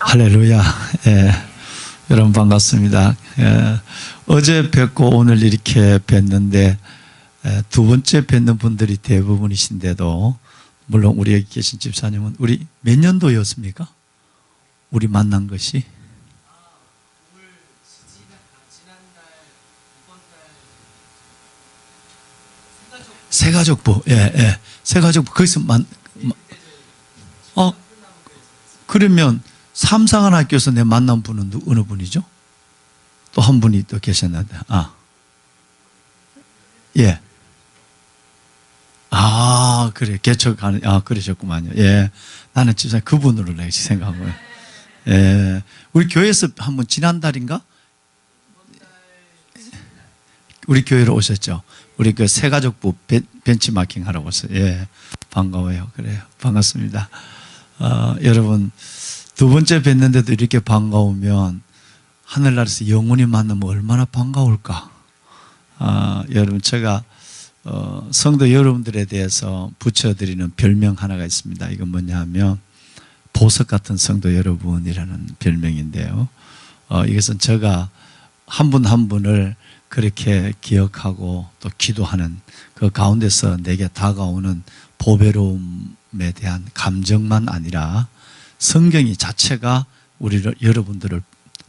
할렐루야. 예, 여러분 반갑습니다. 예, 어제 뵙고 오늘 이렇게 뵀는데 두 번째 뵙는 분들이 대부분이신데도 물론 우리 여기 계신 집사님은 우리 몇 년도였습니까? 우리 만난 것이 새가족부. 예. 새가족부 거기서 그러면 삼상한학교에서 내 만난 분은 어느 분이죠? 또 한 분이 또 계셨는데, 예. 그래. 개척하는, 그러셨구만요. 예. 나는 진짜 그분으로 내가 생각한 거예요. 예. 우리 교회에서 한번 지난달인가? 우리 교회로 오셨죠? 우리 그 새가족부 벤치마킹 하러 왔어요. 예. 반가워요. 그래요. 반갑습니다. 여러분, 두 번째 뵀는데도 이렇게 반가우면 하늘나라에서 영원히 만나면 얼마나 반가울까. 여러분, 제가 성도 여러분들에 대해서 붙여드리는 별명 하나가 있습니다. 이건 뭐냐 하면 보석 같은 성도 여러분이라는 별명인데요. 이것은 제가 한 분 한 분을 그렇게 기억하고 또 기도하는 그 가운데서 내게 다가오는 보배로움에 대한 감정만 아니라 성경이 자체가 여러분들을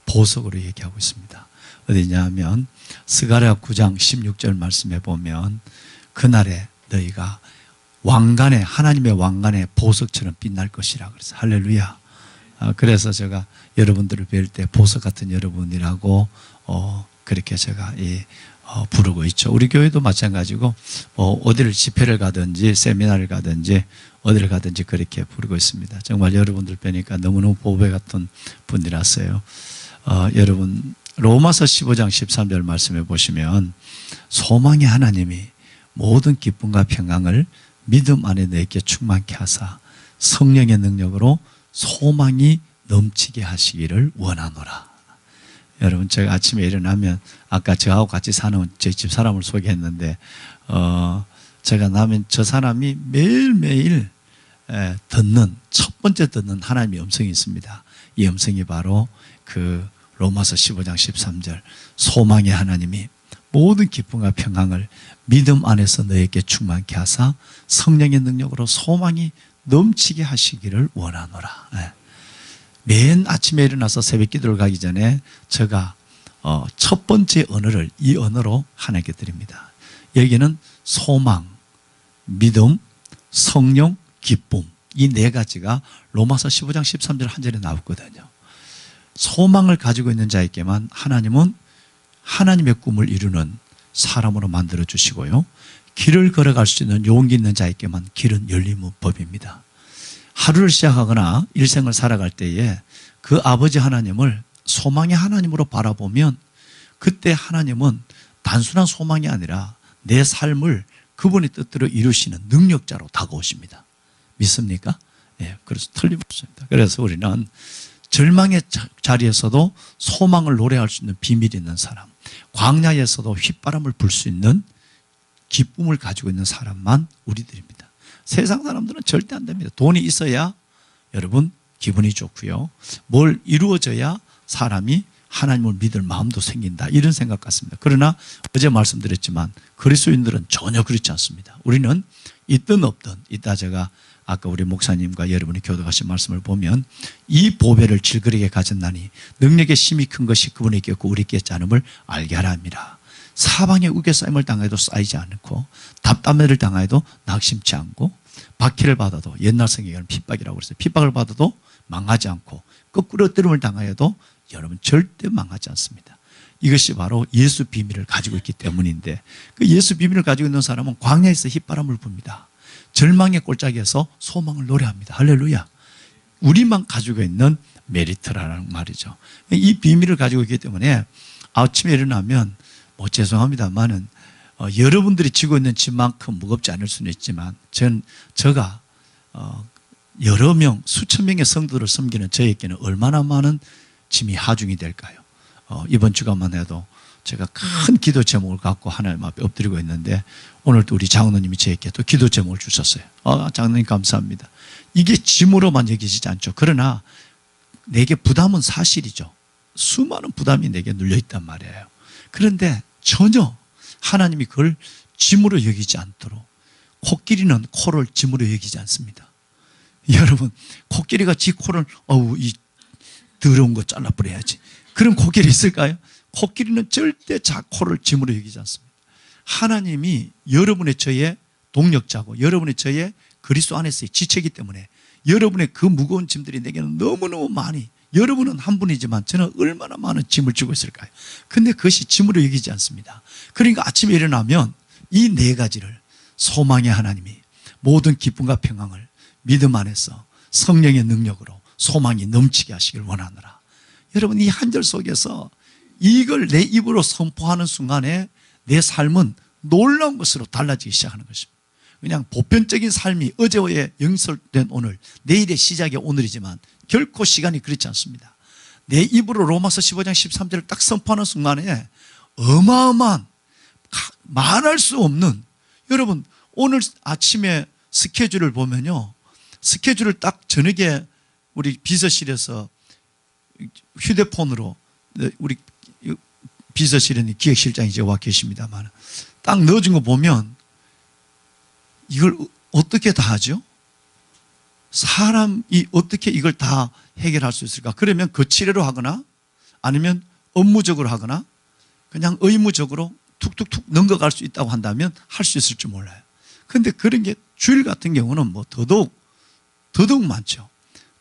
보석으로 얘기하고 있습니다. 어디냐 하면 스가랴 9장 16절 말씀에 보면 그날에 너희가 왕관에 하나님의 왕관에 보석처럼 빛날 것이라 그래서 할렐루야. 그래서 제가 여러분들을 뵐 때 보석 같은 여러분이라고 그렇게 제가 부르고 있죠. 우리 교회도 마찬가지고 어디를 집회를 가든지 세미나를 가든지 어디를 가든지 그렇게 부르고 있습니다. 정말 여러분들 뵈니까 너무너무 보배 같은 분이라서요. 여러분 로마서 15장 13절 말씀해 보시면 소망의 하나님이 모든 기쁨과 평강을 믿음 안에 내게 충만케 하사 성령의 능력으로 소망이 넘치게 하시기를 원하노라. 여러분 제가 아침에 일어나면 아까 저하고 같이 사는 제 집 사람을 소개했는데 제가 나면 저 사람이 매일매일 첫 번째 듣는 하나님의 음성이 있습니다. 이 음성이 바로 그 로마서 15장 13절 소망의 하나님이 모든 기쁨과 평강을 믿음 안에서 너에게 충만케 하사 성령의 능력으로 소망이 넘치게 하시기를 원하노라. 맨 아침에 일어나서 새벽 기도를 가기 전에 제가 첫 번째 언어를 이 언어로 하나님께 드립니다. 여기는 소망, 믿음, 성령, 기쁨 이 네 가지가 로마서 15장 13절 한 절에 나왔거든요. 소망을 가지고 있는 자에게만 하나님은 하나님의 꿈을 이루는 사람으로 만들어 주시고요. 길을 걸어갈 수 있는 용기 있는 자에게만 길은 열리는 법입니다. 하루를 시작하거나 일생을 살아갈 때에 그 아버지 하나님을 소망의 하나님으로 바라보면 그때 하나님은 단순한 소망이 아니라 내 삶을 그분의 뜻대로 이루시는 능력자로 다가오십니다. 믿습니까? 예, 그래서 틀림없습니다. 그래서 우리는 절망의 자리에서도 소망을 노래할 수 있는 비밀이 있는 사람, 광야에서도 휘바람을 불 수 있는 기쁨을 가지고 있는 사람만 우리들입니다. 세상 사람들은 절대 안 됩니다. 돈이 있어야 여러분 기분이 좋고요. 뭘 이루어져야 사람이 하나님을 믿을 마음도 생긴다. 이런 생각 같습니다. 그러나 어제 말씀드렸지만 그리스도인들은 전혀 그렇지 않습니다. 우리는 있든 없든 이따 제가 아까 우리 목사님과 여러분이 교도하신 말씀을 보면 이 보배를 질그리게 가졌나니 능력의 심이 큰 것이 그분에게 있고 우리에게 있지 않음을 알게 하라 합니다. 사방에 우겨싸임을 당해도 쌓이지 않고 답답해를 당해도 낙심치 않고 박해를 받아도 옛날 성경에는 핍박이라고 그랬어요. 핍박을 받아도 망하지 않고 거꾸로 뜨름을 당하여도 여러분 절대 망하지 않습니다. 이것이 바로 예수 비밀을 가지고 있기 때문인데 그 예수 비밀을 가지고 있는 사람은 광야에서 휘바람을 붑니다. 절망의 골짜기에서 소망을 노래합니다. 할렐루야. 우리만 가지고 있는 메리트라는 말이죠. 이 비밀을 가지고 있기 때문에 아침에 일어나면 죄송합니다만은 여러분들이 지고 있는 짐만큼 무겁지 않을 수는 있지만 제가 여러 명 수천 명의 성도를 섬기는 저에게는 얼마나 많은 짐이 하중이 될까요? 이번 주간만 해도 제가 큰 기도 제목을 갖고 하나님 앞에 엎드리고 있는데 오늘도 우리 장로님이 저에게 또 기도 제목을 주셨어요. 장로님 감사합니다. 이게 짐으로만 여기지지 않죠. 그러나 내게 부담은 사실이죠. 수많은 부담이 내게 눌려있단 말이에요. 그런데 전혀 하나님이 그걸 짐으로 여기지 않도록, 코끼리는 코를 짐으로 여기지 않습니다. 여러분, 코끼리가 지 코를 이 더러운 거 잘라버려야지, 그런 코끼리 있을까요? 코끼리는 절대 자 코를 짐으로 여기지 않습니다. 하나님이 여러분의 저의 동력자고 여러분의 저의 그리스도 안에서의 지체이기 때문에 여러분의 그 무거운 짐들이 내게는 너무너무 많이, 여러분은 한 분이지만 저는 얼마나 많은 짐을 지고 있을까요? 근데 그것이 짐으로 여기지 않습니다. 그러니까 아침에 일어나면 이 네 가지를, 소망의 하나님이 모든 기쁨과 평강을 믿음 안에서 성령의 능력으로 소망이 넘치게 하시길 원하노라. 여러분, 이 한 절 속에서 이걸 내 입으로 선포하는 순간에 내 삶은 놀라운 것으로 달라지기 시작하는 것입니다. 그냥 보편적인 삶이 어제에 영설된 오늘, 내일의 시작이 오늘이지만 결코 시간이 그렇지 않습니다. 내 입으로 로마서 15장 13절을 딱 선포하는 순간에 어마어마한, 말할 수 없는, 여러분 오늘 아침에 스케줄을 보면요, 스케줄을 딱 저녁에 우리 비서실에서 휴대폰으로, 우리 비서실에는 기획실장이 이제 와 계십니다만, 딱 넣어준 거 보면 이걸 어떻게 다 하죠? 사람이 어떻게 이걸 다 해결할 수 있을까? 그러면 거치대로 하거나 아니면 업무적으로 하거나 그냥 의무적으로 툭툭툭 넘어갈 수 있다고 한다면 할 수 있을지 몰라요. 그런데 그런 게 주일 같은 경우는 뭐 더더욱 많죠.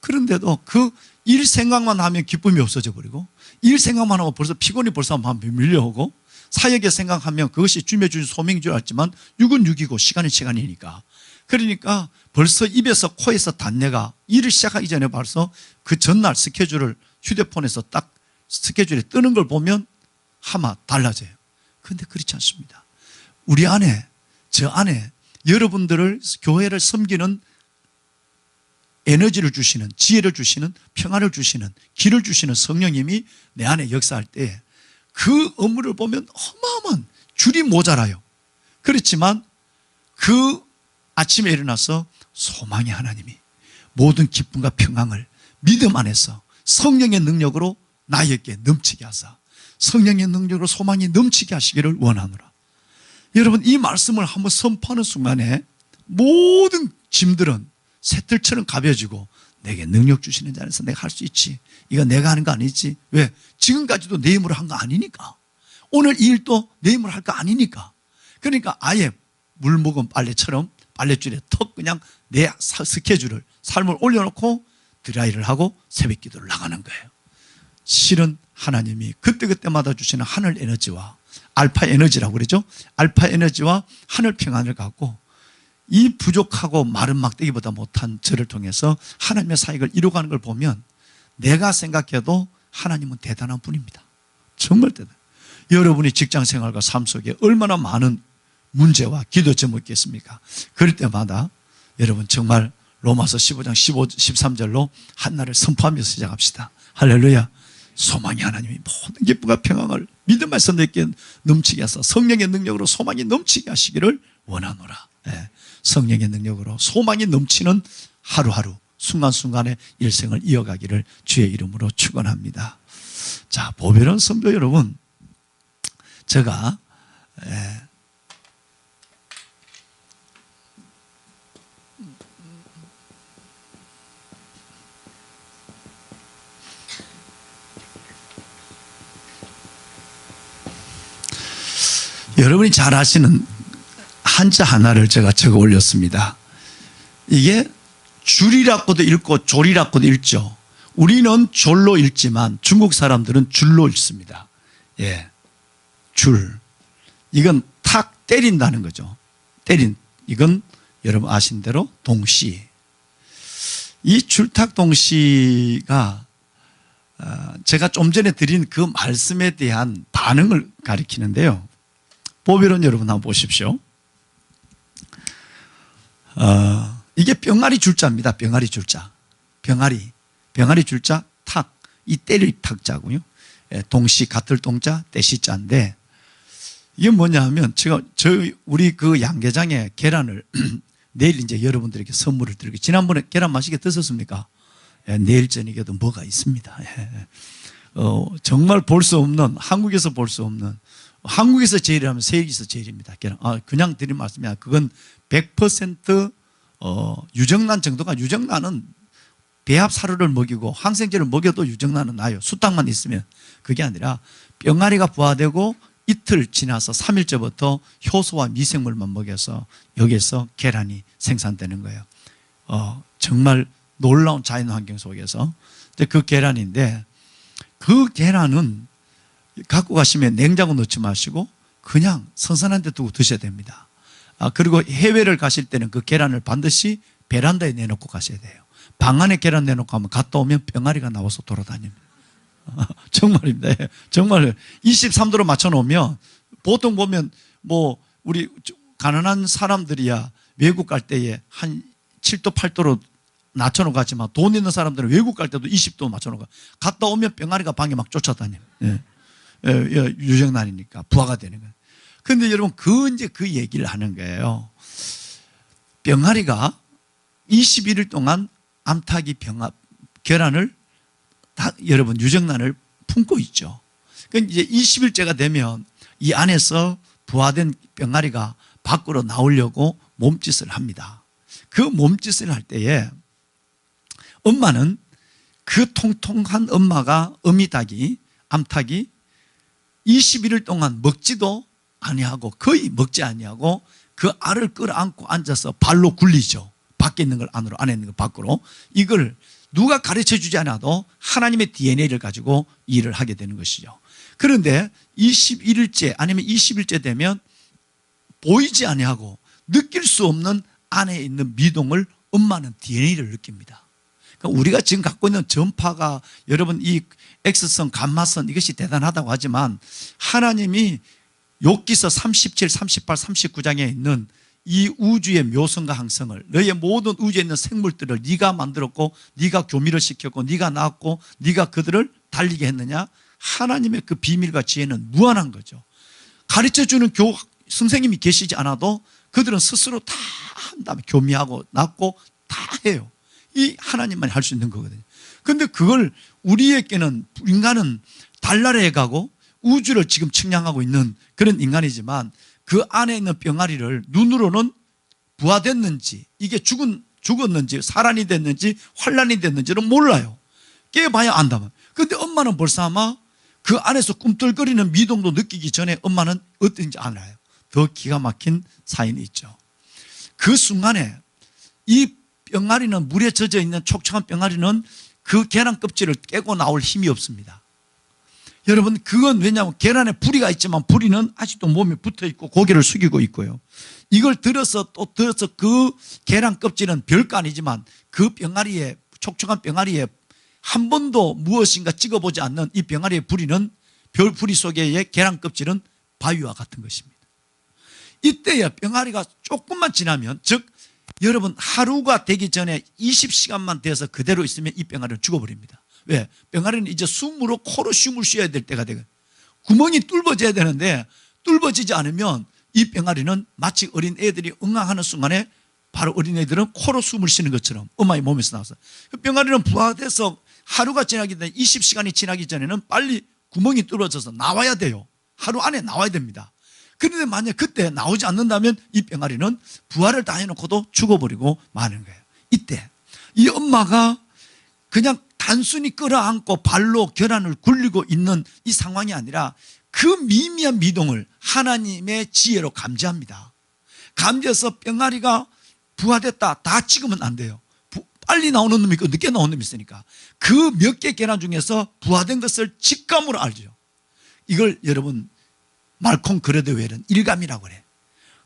그런데도 그 일 생각만 하면 기쁨이 없어져 버리고, 일 생각만 하면 벌써 피곤이 벌써 밀려오고, 사역에 생각하면 그것이 주님의 주신 소명인 줄 알지만 육은 육이고 시간은 시간이니까, 그러니까 벌써 입에서 코에서 단내가, 일을 시작하기 전에 벌써 그 전날 스케줄을 휴대폰에서 딱 스케줄에 뜨는 걸 보면 아마 달라져요. 그런데 그렇지 않습니다. 우리 안에, 저 안에 여러분들을, 교회를 섬기는 에너지를 주시는, 지혜를 주시는, 평안을 주시는, 길을 주시는 성령님이 내 안에 역사할 때 그 업무를 보면 어마어마한, 줄이 모자라요. 그렇지만 그 아침에 일어나서 소망의 하나님이 모든 기쁨과 평강을 믿음 안에서 성령의 능력으로 나에게 넘치게 하사 성령의 능력으로 소망이 넘치게 하시기를 원하노라. 여러분, 이 말씀을 한번 선포하는 순간에 모든 짐들은 새털처럼 가벼워지고, 내게 능력 주시는 자 안에서 내가 할 수 있지, 이거 내가 하는 거 아니지. 왜? 지금까지도 내 힘으로 한 거 아니니까. 오늘 이 일도 내 힘으로 할 거 아니니까. 그러니까 아예 물 먹은 빨래처럼 빨랫줄에 턱 그냥 내 스케줄을, 삶을 올려놓고 드라이를 하고 새벽 기도를 나가는 거예요. 실은 하나님이 그때그때마다 주시는 하늘 에너지와 알파 에너지라고 그러죠. 알파 에너지와 하늘 평안을 갖고 이 부족하고 마른 막대기보다 못한 저를 통해서 하나님의 사역을 이루어가는 걸 보면 내가 생각해도 하나님은 대단한 분입니다. 정말 대단해요. 여러분이 직장생활과 삶 속에 얼마나 많은 문제와 기도 제목이 있겠습니까? 그럴 때마다 여러분 정말 로마서 15장 13절로 한날을 선포하면서 시작합시다. 할렐루야. 소망이 하나님이 모든 기쁨과 평안을 믿음 안에서 내게 넘치게 하사 성령의 능력으로 소망이 넘치게 하시기를 원하노라. 네. 성령의 능력으로 소망이 넘치는 하루하루 순간순간의 일생을 이어가기를 주의 이름으로 축원합니다. 자, 보배로운 성도 여러분, 제가 여러분이 잘 아시는 한자 하나를 제가 적어 올렸습니다. 이게 줄이라고도 읽고 졸이라고도 읽죠. 우리는 졸로 읽지만 중국 사람들은 줄로 읽습니다. 예, 줄. 이건 탁 때린다는 거죠. 이건 여러분 아신 대로 동시. 이 줄탁 동시가 제가 좀 전에 드린 그 말씀에 대한 반응을 가리키는데요. 보배로운 여러분 한번 보십시오. 이게 병아리 줄자입니다. 병아리 줄자. 병아리 줄자 탁. 이 때릴 탁자고요. 동시 같을 동자 떼시자인데 이게 뭐냐 하면 우리 그 양계장에 계란을 내일 이제 여러분들에게 선물을 드리고, 지난번에 계란 맛있게 드셨습니까? 예, 내일 저녁에도 뭐가 있습니다. 예. 정말 볼 수 없는, 한국에서 볼 수 없는, 한국에서 제일이라면 세계에서 제일입니다. 그냥 드린 말씀이야. 그건 100% 유정란 정도가, 유정란은 배합 사료를 먹이고 항생제를 먹여도 유정란은 나요. 수탉만 있으면. 그게 아니라 병아리가 부화되고 이틀 지나서 3일째부터 효소와 미생물만 먹여서 여기에서 계란이 생산되는 거예요. 정말 놀라운 자연환경 속에서. 그 계란인데, 그 계란은 갖고 가시면 냉장고 넣지 마시고 그냥 선선한 데 두고 드셔야 됩니다. 그리고 해외를 가실 때는 그 계란을 반드시 베란다에 내놓고 가셔야 돼요. 방 안에 계란 내놓고 하면 갔다 오면 병아리가 나와서 돌아다닙니다. 정말입니다. 예. 정말 23도로 맞춰 놓으면, 보통 보면 뭐 우리 가난한 사람들이야 외국 갈 때에 한 7도 8도로 낮춰놓고 갔지만, 돈 있는 사람들은 외국 갈 때도 20도 맞춰놓고 갔다 오면 병아리가 방에 막 쫓아다녀요. 예. 유정란이니까 부화가 되는 거예요. 그런데 여러분, 이제 그 얘기를 하는 거예요. 병아리가 21일 동안 암탉이 계란을 여러분 유정란을 품고 있죠. 그러니까 이제 20일째가 되면 이 안에서 부화된 병아리가 밖으로 나오려고 몸짓을 합니다. 그 몸짓을 할 때에 엄마는, 그 통통한 엄마가, 암탉이 21일 동안 먹지도 아니하고, 거의 먹지 아니하고 그 알을 끌어안고 앉아서 발로 굴리죠. 밖에 있는 걸 안으로, 안에 있는 걸 밖으로. 이걸 누가 가르쳐 주지 않아도 하나님의 DNA를 가지고 일을 하게 되는 것이죠. 그런데 21일째 아니면 20일째 되면 보이지 아니하고 느낄 수 없는 안에 있는 미동을 엄마는 DNA를 느낍니다. 그러니까 우리가 지금 갖고 있는 전파가, 여러분 이 X선, 감마선, 이것이 대단하다고 하지만, 하나님이 욥기서 37, 38, 39장에 있는 이 우주의 묘성과 항성을, 너의 모든 우주에 있는 생물들을 네가 만들었고, 네가 교미를 시켰고, 네가 낳았고, 네가 그들을 달리게 했느냐, 하나님의 그 비밀과 지혜는 무한한 거죠. 가르쳐주는 선생님이 계시지 않아도 그들은 스스로 다 한다음에 교미하고 낳고 다 해요. 이 하나님만이 할 수 있는 거거든요. 그런데 그걸 우리에게는, 인간은 달나라에 가고 우주를 지금 측량하고 있는 그런 인간이지만, 그 안에 있는 병아리를 눈으로는 부화됐는지, 이게 죽었는지 산란이 됐는지 환란이 됐는지는 몰라요. 깨봐야 안다면. 그런데 엄마는 벌써 아마 그 안에서 꿈틀거리는 미동도 느끼기 전에 엄마는 어떤지 알아요. 더 기가 막힌 사인이 있죠. 그 순간에 이 병아리는, 물에 젖어 있는 촉촉한 병아리는 그 계란 껍질을 깨고 나올 힘이 없습니다. 여러분, 그건 왜냐하면 계란에 부리가 있지만 부리는 아직도 몸에 붙어 있고 고개를 숙이고 있고요. 이걸 들어서 그 계란 껍질은 별거 아니지만 그 병아리에, 촉촉한 병아리에 한 번도 무엇인가 찍어보지 않는 이 병아리의 부리는, 별부리 속의 계란 껍질은 바위와 같은 것입니다. 이때야 병아리가 조금만 지나면, 즉 여러분 하루가 되기 전에 20시간만 돼서 그대로 있으면 이 병아리는 죽어버립니다. 왜? 병아리는 이제 숨으로, 코로 숨을 쉬어야 될 때가 되거든요. 구멍이 뚫어져야 되는데 뚫어지지 않으면 이 병아리는 마치 어린 애들이 응아하는 순간에 바로 어린 애들은 코로 숨을 쉬는 것처럼 엄마의 몸에서 나와서, 병아리는 부화돼서 하루가 지나기 전에, 20시간이 지나기 전에는 빨리 구멍이 뚫어져서 나와야 돼요. 하루 안에 나와야 됩니다. 그런데 만약 그때 나오지 않는다면 이 병아리는 부화를 다 해놓고도 죽어버리고 마는 거예요. 이때 이 엄마가 그냥 단순히 끌어안고 발로 계란을 굴리고 있는 이 상황이 아니라 그 미미한 미동을 하나님의 지혜로 감지합니다. 감지해서 병아리가 부화됐다, 다 찍으면 안 돼요. 빨리 나오는 놈이 있고 늦게 나오는 놈이 있으니까 그 몇 개 계란 중에서 부화된 것을 직감으로 알죠. 이걸 여러분 말콤 그레드웰은 일감이라고 그래.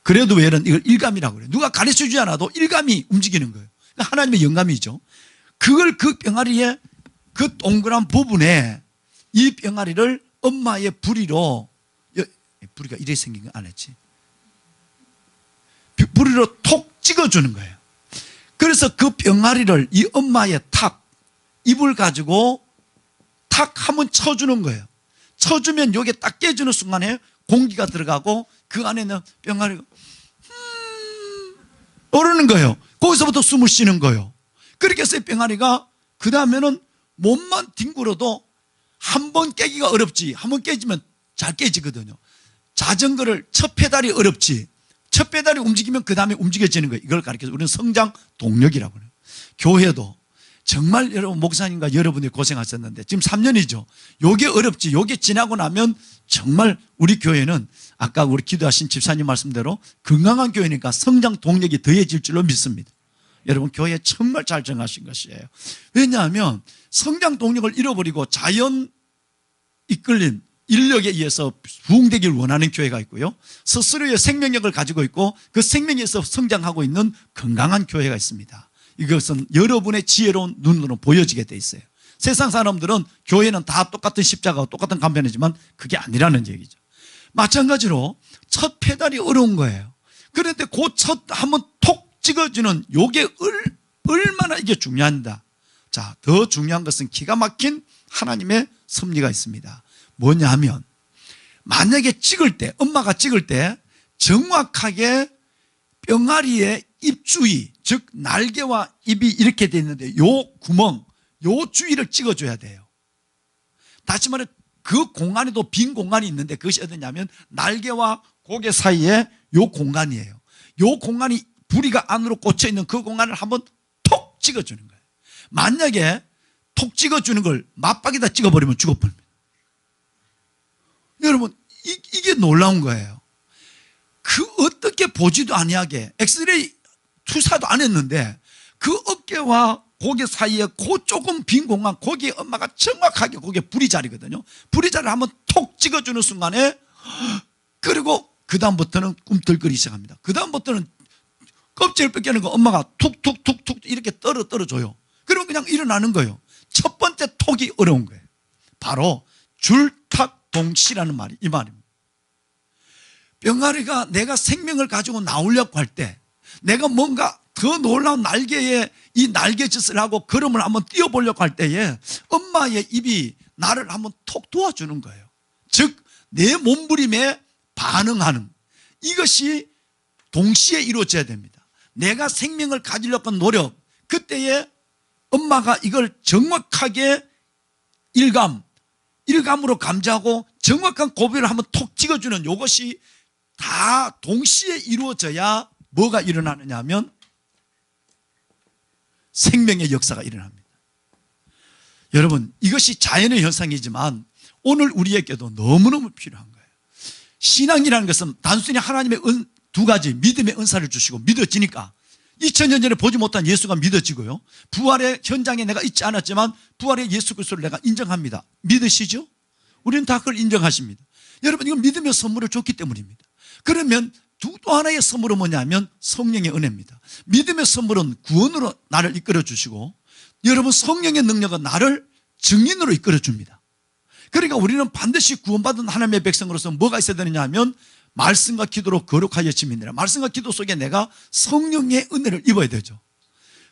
그레드웰은 이걸 일감이라고 그래. 누가 가르쳐주지 않아도 일감이 움직이는 거예요. 그러니까 하나님의 영감이죠. 그걸 그 병아리의 그 동그란 부분에 이 병아리를 엄마의 부리로, 부리가 이래 생긴 거 안 했지, 부리로 톡 찍어주는 거예요. 그래서 그 병아리를 이 엄마의 입을 가지고 탁 한번 쳐주는 거예요. 쳐주면 여기에 딱 깨지는 순간에 공기가 들어가고 그 안에는 병아리가 오르는 거예요. 거기서부터 숨을 쉬는 거예요. 그렇게 해서 병아리가 그 다음에는 몸만 뒹굴어도 한 번 깨기가 어렵지, 한 번 깨지면 잘 깨지거든요. 자전거를 첫 페달이 어렵지, 첫 페달이 움직이면 그 다음에 움직여지는 거예요. 이걸 가르쳐서 우리는 성장 동력이라고 해요. 교회도 정말 여러분, 목사님과 여러분이 고생하셨는데 지금 3년이죠. 요게 어렵지, 요게 지나고 나면 정말 우리 교회는 아까 우리 기도하신 집사님 말씀대로 건강한 교회니까 성장 동력이 더해질 줄로 믿습니다. 여러분, 교회 정말 잘 정하신 것이에요. 왜냐하면 성장 동력을 잃어버리고 자연 이끌림, 인력에 의해서 부흥되기를 원하는 교회가 있고요, 스스로의 생명력을 가지고 있고 그 생명에서 성장하고 있는 건강한 교회가 있습니다. 이것은 여러분의 지혜로운 눈으로 보여지게 돼 있어요. 세상 사람들은 교회는 다 똑같은 십자가와 똑같은 간편이지만 그게 아니라는 얘기죠. 마찬가지로 첫 페달이 어려운 거예요. 그런데 그 첫 한번 톡 찍어주는 요게 얼마나 이게 중요한다. 자, 더 중요한 것은 기가 막힌 하나님의 섭리가 있습니다. 뭐냐 하면 만약에 찍을 때, 엄마가 찍을 때 정확하게 뿅아리의 입 주위, 즉 날개와 입이 이렇게 돼 있는데 요 구멍, 요 주위를 찍어줘야 돼요. 다시 말해 그 공간에도 빈 공간이 있는데 그것이 어디냐면 날개와 고개 사이에 요 공간이에요. 요 공간이 부리가 안으로 꽂혀 있는 그 공간을 한번 톡 찍어주는 거예요. 만약에 톡 찍어주는 걸 맞박에다 찍어버리면 죽어버립니다. 여러분, 이게 놀라운 거예요. 그 어떻게 보지도 아니하게 엑스레이 투사도 안 했는데 그 어깨와 고개 사이에 그 조금 빈 공간, 거기에 엄마가 정확하게 거기에 부리 자리거든요. 부리 자리를 한번 톡 찍어주는 순간에, 그리고 그 다음부터는 꿈틀거리기 시작합니다. 그 다음부터는 껍질을 뺏기는 거 엄마가 툭툭툭툭 이렇게 떨어줘요. 그러면 그냥 일어나는 거예요. 첫 번째 톡이 어려운 거예요. 바로 줄탁동시라는 말이 이 말입니다. 병아리가 내가 생명을 가지고 나오려고 할 때, 내가 뭔가 더 놀라운 날개에 이 날개짓을 하고 걸음을 한번 뛰어보려고 할 때에 엄마의 입이 나를 한번 톡 도와주는 거예요. 즉 내 몸부림에 반응하는, 이것이 동시에 이루어져야 됩니다. 내가 생명을 가지려고 한 노력, 그때에 엄마가 이걸 정확하게 일감으로 감지하고 정확한 고비를 한번 톡 찍어주는, 이것이 다 동시에 이루어져야 뭐가 일어나느냐 하면 생명의 역사가 일어납니다. 여러분, 이것이 자연의 현상이지만 오늘 우리에게도 너무너무 필요한 거예요. 신앙이라는 것은 단순히 하나님의 두 가지, 믿음의 은사를 주시고 믿어지니까 2000년 전에 보지 못한 예수가 믿어지고요, 부활의 현장에 내가 있지 않았지만 부활의 예수 그리스도를 내가 인정합니다. 믿으시죠? 우리는 다 그걸 인정하십니다. 여러분, 이건 믿음의 선물을 줬기 때문입니다. 그러면 또 하나의 선물은 뭐냐면 성령의 은혜입니다. 믿음의 선물은 구원으로 나를 이끌어 주시고, 여러분 성령의 능력은 나를 증인으로 이끌어 줍니다. 그러니까 우리는 반드시 구원받은 하나님의 백성으로서 뭐가 있어야 되느냐 하면 말씀과 기도로 거룩하여 지민이라. 말씀과 기도 속에 내가 성령의 은혜를 입어야 되죠.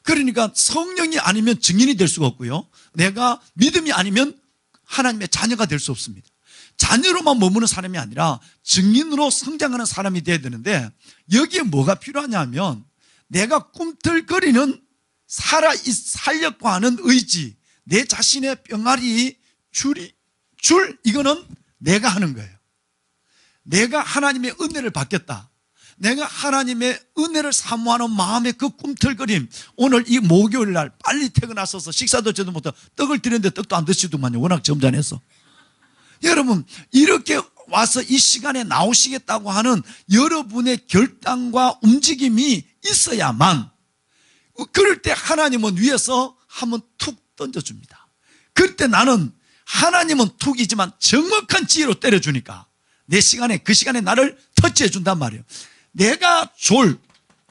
그러니까 성령이 아니면 증인이 될 수가 없고요, 내가 믿음이 아니면 하나님의 자녀가 될 수 없습니다. 자녀로만 머무는 사람이 아니라 증인으로 성장하는 사람이 돼야 되는데, 여기에 뭐가 필요하냐 하면 내가 꿈틀거리는 살려고 하는 의지, 내 자신의 병아리 줄, 이거는 내가 하는 거예요. 내가 하나님의 은혜를 받겠다, 내가 하나님의 은혜를 사모하는 마음의 그 꿈틀거림. 오늘 이 목요일 날 빨리 퇴근하셔서 식사도 제대로 못하고 떡을 드렸는데 떡도 안 드시더만요. 워낙 점잖해서. 여러분, 이렇게 와서 이 시간에 나오시겠다고 하는 여러분의 결단과 움직임이 있어야만, 그럴 때 하나님은 위에서 한번 툭 던져줍니다. 그때 나는 하나님은 툭이지만 정확한 지혜로 때려주니까 내 시간에, 그 시간에 나를 터치해 준단 말이에요. 내가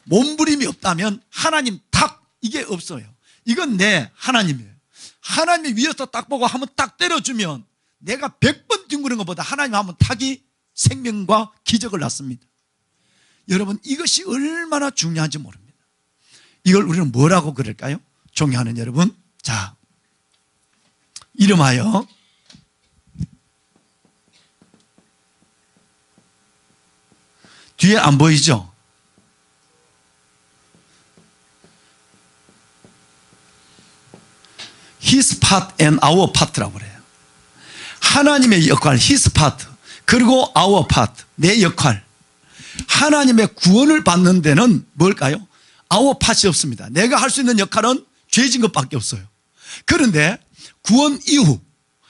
몸부림이 없다면 하나님 탁, 이게 없어요. 이건 내 하나님이에요. 하나님이 위에서 딱 보고 한번 딱 때려주면 내가 100번 뒹구는 것보다 하나님 한번 탁이 생명과 기적을 낳습니다. 여러분, 이것이 얼마나 중요한지 모릅니다. 이걸 우리는 뭐라고 그럴까요? 존경하는 여러분, 자, 이름하여 뒤에 안 보이죠? part and our part라고 그래요. 하나님의 역할, his part, 그리고 our part, 내 역할. 하나님의 구원을 받는 데는 뭘까요? our part이 없습니다. 내가 할 수 있는 역할은 죄진 것밖에 없어요. 그런데 구원 이후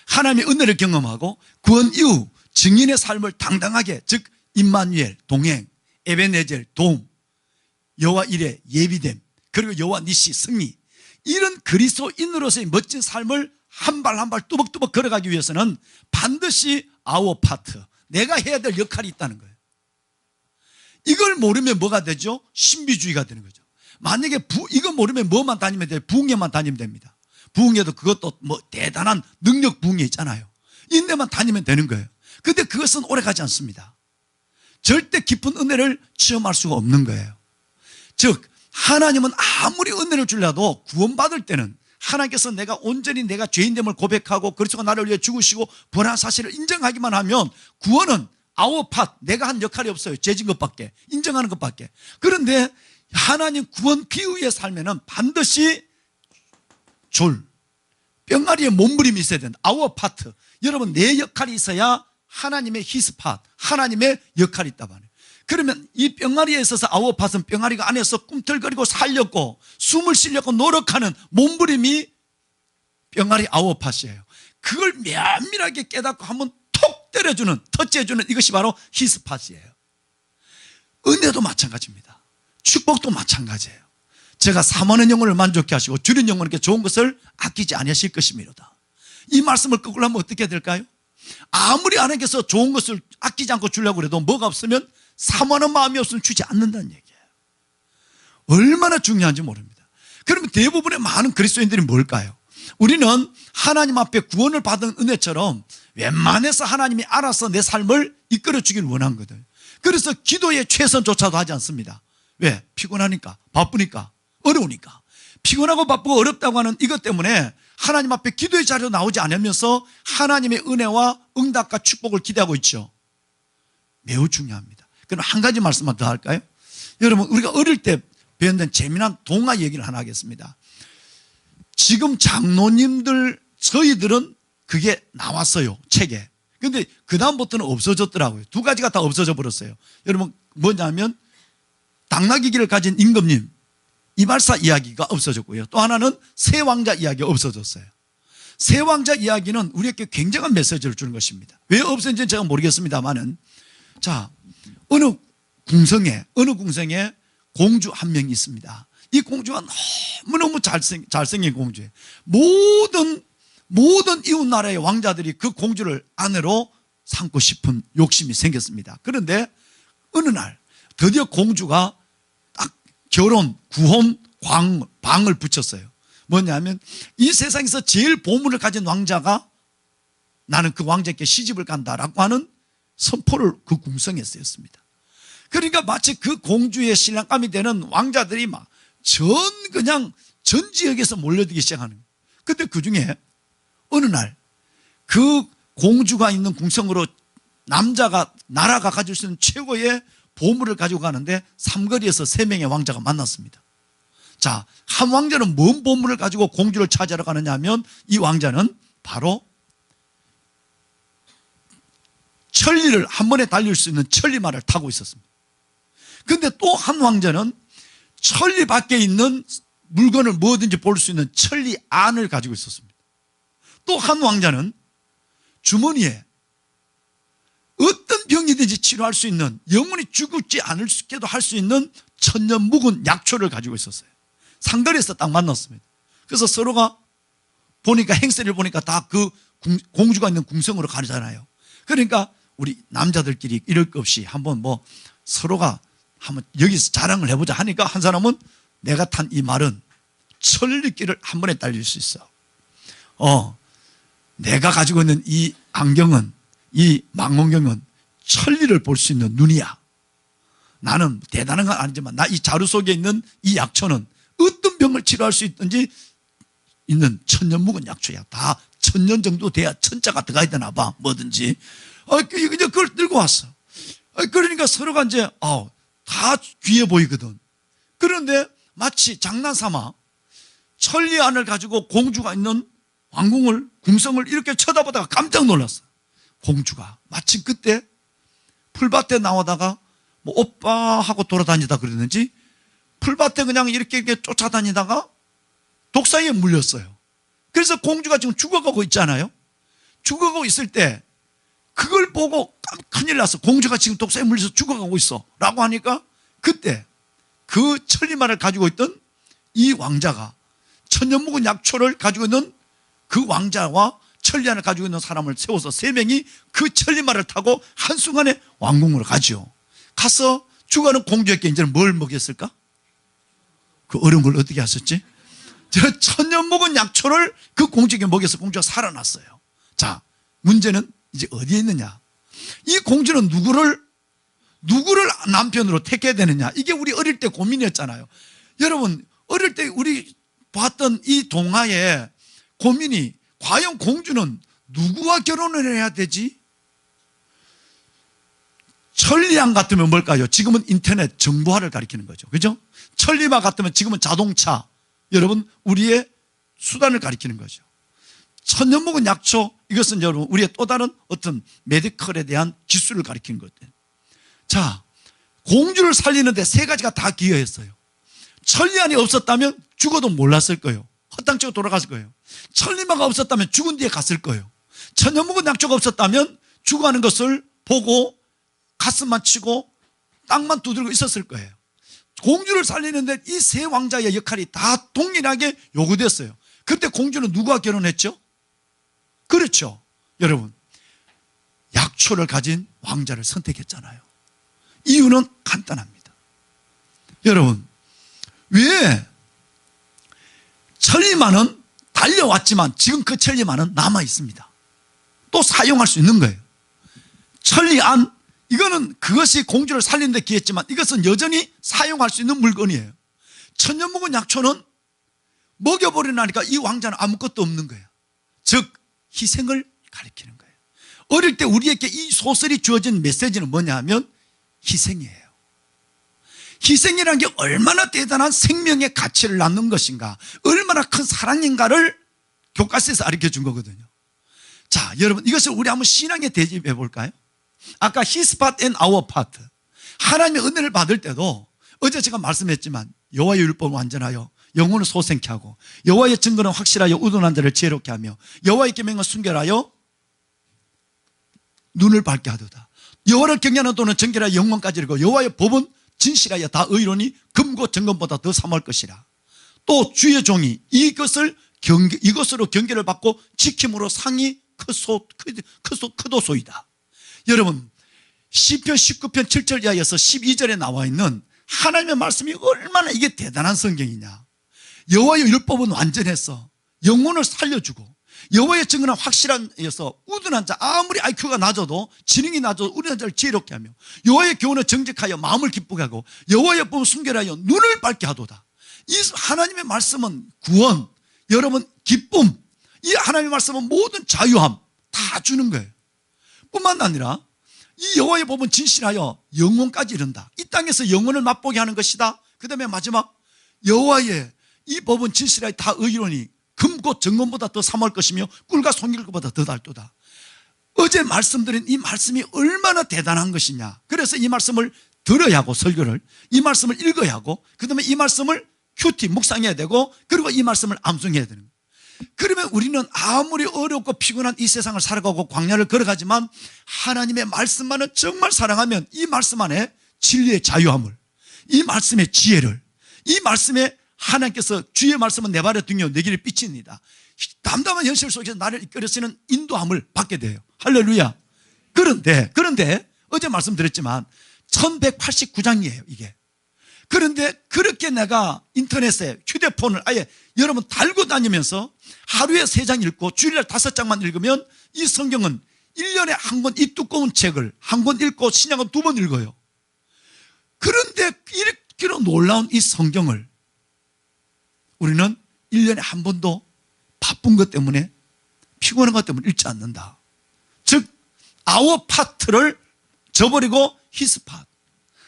하나님의 은혜를 경험하고 구원 이후 증인의 삶을 당당하게, 즉 임마누엘 동행, 에베네젤 도움, 여호와 이레 예비됨, 그리고 여호와 니시 승리, 이런 그리스도인으로서의 멋진 삶을 한 발 한 발 뚜벅뚜벅 걸어가기 위해서는 반드시 our part, 내가 해야 될 역할이 있다는 거예요. 이걸 모르면 뭐가 되죠? 신비주의가 되는 거죠. 만약에 이거 모르면 뭐만 다니면 돼요? 부흥회만 다니면 됩니다. 부흥회도 그것도 뭐 대단한 능력 부흥회 있잖아요. 인내만 다니면 되는 거예요. 근데 그것은 오래가지 않습니다. 절대 깊은 은혜를 체험할 수가 없는 거예요. 즉 하나님은 아무리 은혜를 주려도 구원받을 때는 하나님께서 내가 온전히 내가 죄인됨을 고백하고 그리스도가 나를 위해 죽으시고 부활한 사실을 인정하기만 하면 구원은 our part, 내가 한 역할이 없어요. 죄진 것밖에, 인정하는 것밖에. 그런데 하나님 구원 비후의 삶에는 반드시 뿅아리의 몸부림이 있어야 된다. our part. 여러분, 내 역할이 있어야 하나님의 his part, 하나님의 역할이 있다 말이에요. 그러면 이 뿅아리에 있어서 our part은 뿅아리가 안에서 꿈틀거리고 살렸고 숨을 쉬려고 노력하는 몸부림이 뿅아리 our part이에요. 그걸 면밀하게 깨닫고 한번 톡 때려주는, 터치해주는 이것이 바로 his part이에요. 은혜도 마찬가지입니다. 축복도 마찬가지예요. 제가 사모하는 영혼을 만족케 하시고 줄인 영혼에게 좋은 것을 아끼지 아니하실 것이미로다. 이 말씀을 거꾸로 하면 어떻게 될까요? 아무리 하나님께서 좋은 것을 아끼지 않고 주려고 해도 뭐가 없으면 사모하는 마음이 없으면 주지 않는다는 얘기예요. 얼마나 중요한지 모릅니다. 그러면 대부분의 많은 그리스도인들이 뭘까요? 우리는 하나님 앞에 구원을 받은 은혜처럼 웬만해서 하나님이 알아서 내 삶을 이끌어 주기를 원한 거든. 그래서 기도에 최선조차도 하지 않습니다. 왜? 피곤하니까, 바쁘니까, 어려우니까. 피곤하고 바쁘고 어렵다고 하는 이것 때문에 하나님 앞에 기도의 자리로 나오지 않으면서 하나님의 은혜와 응답과 축복을 기대하고 있죠. 매우 중요합니다. 그럼 한 가지 말씀만 더 할까요? 여러분, 우리가 어릴 때 배웠던 재미난 동화 얘기를 하나 하겠습니다. 지금 장로님들, 저희들은 그게 나왔어요, 책에. 근데 그다음부터는 없어졌더라고요. 두 가지가 다 없어져 버렸어요. 여러분, 뭐냐면 당나귀 길을 가진 임금님 이발사 이야기가 없어졌고요. 또 하나는 새 왕자 이야기가 없어졌어요. 새 왕자 이야기는 우리에게 굉장한 메시지를 주는 것입니다. 왜 없어진지는 제가 모르겠습니다만은, 자, 어느 궁성에 공주 한 명이 있습니다. 이 공주가 너무너무 잘생긴 공주예요. 모든 이웃 나라의 왕자들이 그 공주를 아내로 삼고 싶은 욕심이 생겼습니다. 그런데 어느 날 드디어 공주가 딱 결혼, 구혼, 방을 붙였어요. 뭐냐면 이 세상에서 제일 보물을 가진 왕자가 나는 그 왕자께 시집을 간다라고 하는 선포를 그 궁성에 쓰였습니다. 그러니까 마치 그 공주의 신랑감이 되는 왕자들이 막 그냥 전 지역에서 몰려들기 시작하는 거예요. 근데 그 중에 어느 날 그 공주가 있는 궁성으로 나라가 가질 수 있는 최고의 보물을 가지고 가는데 삼거리에서 3명의 왕자가 만났습니다. 자, 한 왕자는 뭔 보물을 가지고 공주를 찾아러 가느냐 하면 이 왕자는 바로 천리를 한 번에 달릴 수 있는 천리말을 타고 있었습니다. 그런데 또 한 왕자는 천리 밖에 있는 물건을 뭐든지 볼 수 있는 천리 안을 가지고 있었습니다. 또 한 왕자는 주머니에 어떤 병이든지 치료할 수 있는, 영원히 죽지 않을 수 있게도 할 수 있는 천년 묵은 약초를 가지고 있었어요. 상거리에서 딱 만났습니다. 그래서 서로가 보니까 행세를 보니까 다 그 공주가 있는 궁성으로 가잖아요. 그러니까 우리 남자들끼리 이럴 것 없이 한번 서로가 한번 여기서 자랑을 해보자 하니까 한 사람은 내가 탄 이 말은 천리길을 한 번에 달릴 수 있어. 내가 가지고 있는 이 안경은, 이 망원경은 천리를 볼 수 있는 눈이야. 나는 대단한 건 아니지만 나 이 자루 속에 있는 이 약초는 어떤 병을 치료할 수 있든지 있는 천년 묵은 약초야. 다 1000년 정도 돼야 천자가 들어가야 되나 봐. 뭐든지. 그냥 그걸 들고 왔어. 그러니까 서로가 이제 다 귀해 보이거든. 그런데 마치 장난삼아 천리 안을 가지고 공주가 있는 왕궁을, 궁성을 이렇게 쳐다보다가 깜짝 놀랐어요. 공주가 마침 그때 풀밭에 나오다가 뭐 오빠 하고 돌아다니다 그랬는지 풀밭에 그냥 이렇게 쫓아다니다가 독사에 물렸어요. 그래서 공주가 지금 죽어가고 있잖아요. 죽어가고 있을 때 그걸 보고 큰일 났어. 공주가 지금 독사에 물려서 죽어가고 있어 라고 하니까 그때 그 천리마를 가지고 있던 이 왕자가 천년 묵은 약초를 가지고 있는 그 왕자와 천리안을 가지고 있는 사람을 세워서 세 명이 그 천리마를 타고 한순간에 왕궁으로 가죠. 가서 죽어가는 공주에게 이제는 뭘 먹였을까? 그 어려운 걸 어떻게 하셨지? 저 천년 묵은 약초를 그 공주에게 먹여서 공주가 살아났어요. 자, 문제는 이제 어디에 있느냐? 이 공주는 누구를 남편으로 택해야 되느냐? 이게 우리 어릴 때 고민이었잖아요. 여러분, 어릴 때 우리 봤던 이 동화의 고민이 과연 공주는 누구와 결혼을 해야 되지? 천리안 같으면 뭘까요? 지금은 인터넷 정보화를 가리키는 거죠. 그죠? 천리마 같으면 지금은 자동차, 여러분 우리의 수단을 가리키는 거죠. 천년 묵은 약초, 이것은 여러분 우리의 또 다른 어떤 메디컬에 대한 기술을 가리키는 거예요. 자, 공주를 살리는데 세 가지가 다 기여했어요. 천리안이 없었다면 죽어도 몰랐을 거예요. 헛땅치고 돌아갔을 거예요. 천리마가 없었다면 죽은 뒤에 갔을 거예요. 천년 묵은 약초가 없었다면 죽어가는 것을 보고 가슴만 치고 땅만 두들고 있었을 거예요. 공주를 살리는데 이 세 왕자의 역할이 다 동일하게 요구됐어요. 그때 공주는 누구와 결혼했죠? 그렇죠. 여러분, 약초를 가진 왕자를 선택했잖아요. 이유는 간단합니다. 여러분, 왜 천리마는 달려왔지만 지금 그 천리마는 남아 있습니다. 또 사용할 수 있는 거예요. 천리안, 이거는 그것이 공주를 살리는 데 기했지만 이것은 여전히 사용할 수 있는 물건이에요. 천년 묵은 약초는 먹여버리나니까 이 왕자는 아무것도 없는 거예요. 즉 희생을 가리키는 거예요. 어릴 때 우리에게 이 소설이 주어진 메시지는 뭐냐 하면 희생이에요. 희생이라는 게 얼마나 대단한 생명의 가치를 낳는 것인가, 얼마나 큰 사랑인가를 교과서에서 가르쳐 준 거거든요. 자, 여러분, 이것을 우리 한번 신앙에 대입해 볼까요? 아까 His part and our part, 하나님의 은혜를 받을 때도 어제 제가 말씀했지만 여호와의 율법을 완전하여 영혼을 소생케 하고 여호와의 증거는 확실하여 우둔한 자를 지혜롭게 하며 여호와의 계명을 순결하여 눈을 밝게 하도다. 여호와를 경외하는 도는 정결하여 영원까지 이르고 여호와의 법은 진실하여 다 의로니 금고 정금보다 더 삼할 것이라. 또 주의 종이 이것으로 경계를 받고 지킴으로 상이 크도소이다. 여러분, 시편 19편 7절 이하에서 12절에 나와 있는 하나님의 말씀이 얼마나 이게 대단한 성경이냐. 여호와의 율법은 완전해서 영혼을 살려주고 여호와의 증거는 확실한에서 우둔한 자, 아무리 IQ가 낮아도 지능이 낮아도 우둔한 자를 지혜롭게 하며 여호와의 교훈을 정직하여 마음을 기쁘게 하고 여호와의 법을 순결하여 눈을 밝게 하도다. 이 하나님의 말씀은 구원, 여러분 기쁨, 이 하나님의 말씀은 모든 자유함 다 주는 거예요. 뿐만 아니라 이 여호와의 법은 진실하여 영원까지 이른다. 이 땅에서 영원을 맛보게 하는 것이다. 그 다음에 마지막, 여호와의 이 법은 진실하여 다 의로니 금고 정금보다 더 삼할 것이며 꿀과 송길보다 더 달도다. 어제 말씀드린 이 말씀이 얼마나 대단한 것이냐. 그래서 이 말씀을 들어야 하고, 설교를 이 말씀을 읽어야 하고, 그 다음에 이 말씀을 큐티 묵상해야 되고, 그리고 이 말씀을 암송해야 되는 거예요. 그러면 우리는 아무리 어렵고 피곤한 이 세상을 살아가고 광야를 걸어가지만 하나님의 말씀만은 정말 사랑하면 이 말씀 안에 진리의 자유함을, 이 말씀의 지혜를, 이 말씀에 하나님께서 주의 말씀은 내 발에 등이요 내 길에 빛입니다. 담담한 현실 속에서 나를 이끌어쓰는 인도함을 받게 돼요. 할렐루야. 그런데 어제 말씀드렸지만 1189장이에요 이게. 그런데 그렇게 내가 인터넷에 휴대폰을 아예 여러분 달고 다니면서 하루에 3장 읽고 주일날 5장만 읽으면 이 성경은 1년에 한 권, 이 두꺼운 책을 한 권 읽고 신약은 2번 읽어요. 그런데 이렇게 놀라운 이 성경을 우리는 1년에 한 번도 바쁜 것 때문에, 피곤한 것 때문에 읽지 않는다. 즉 our part를 저버리고 his part,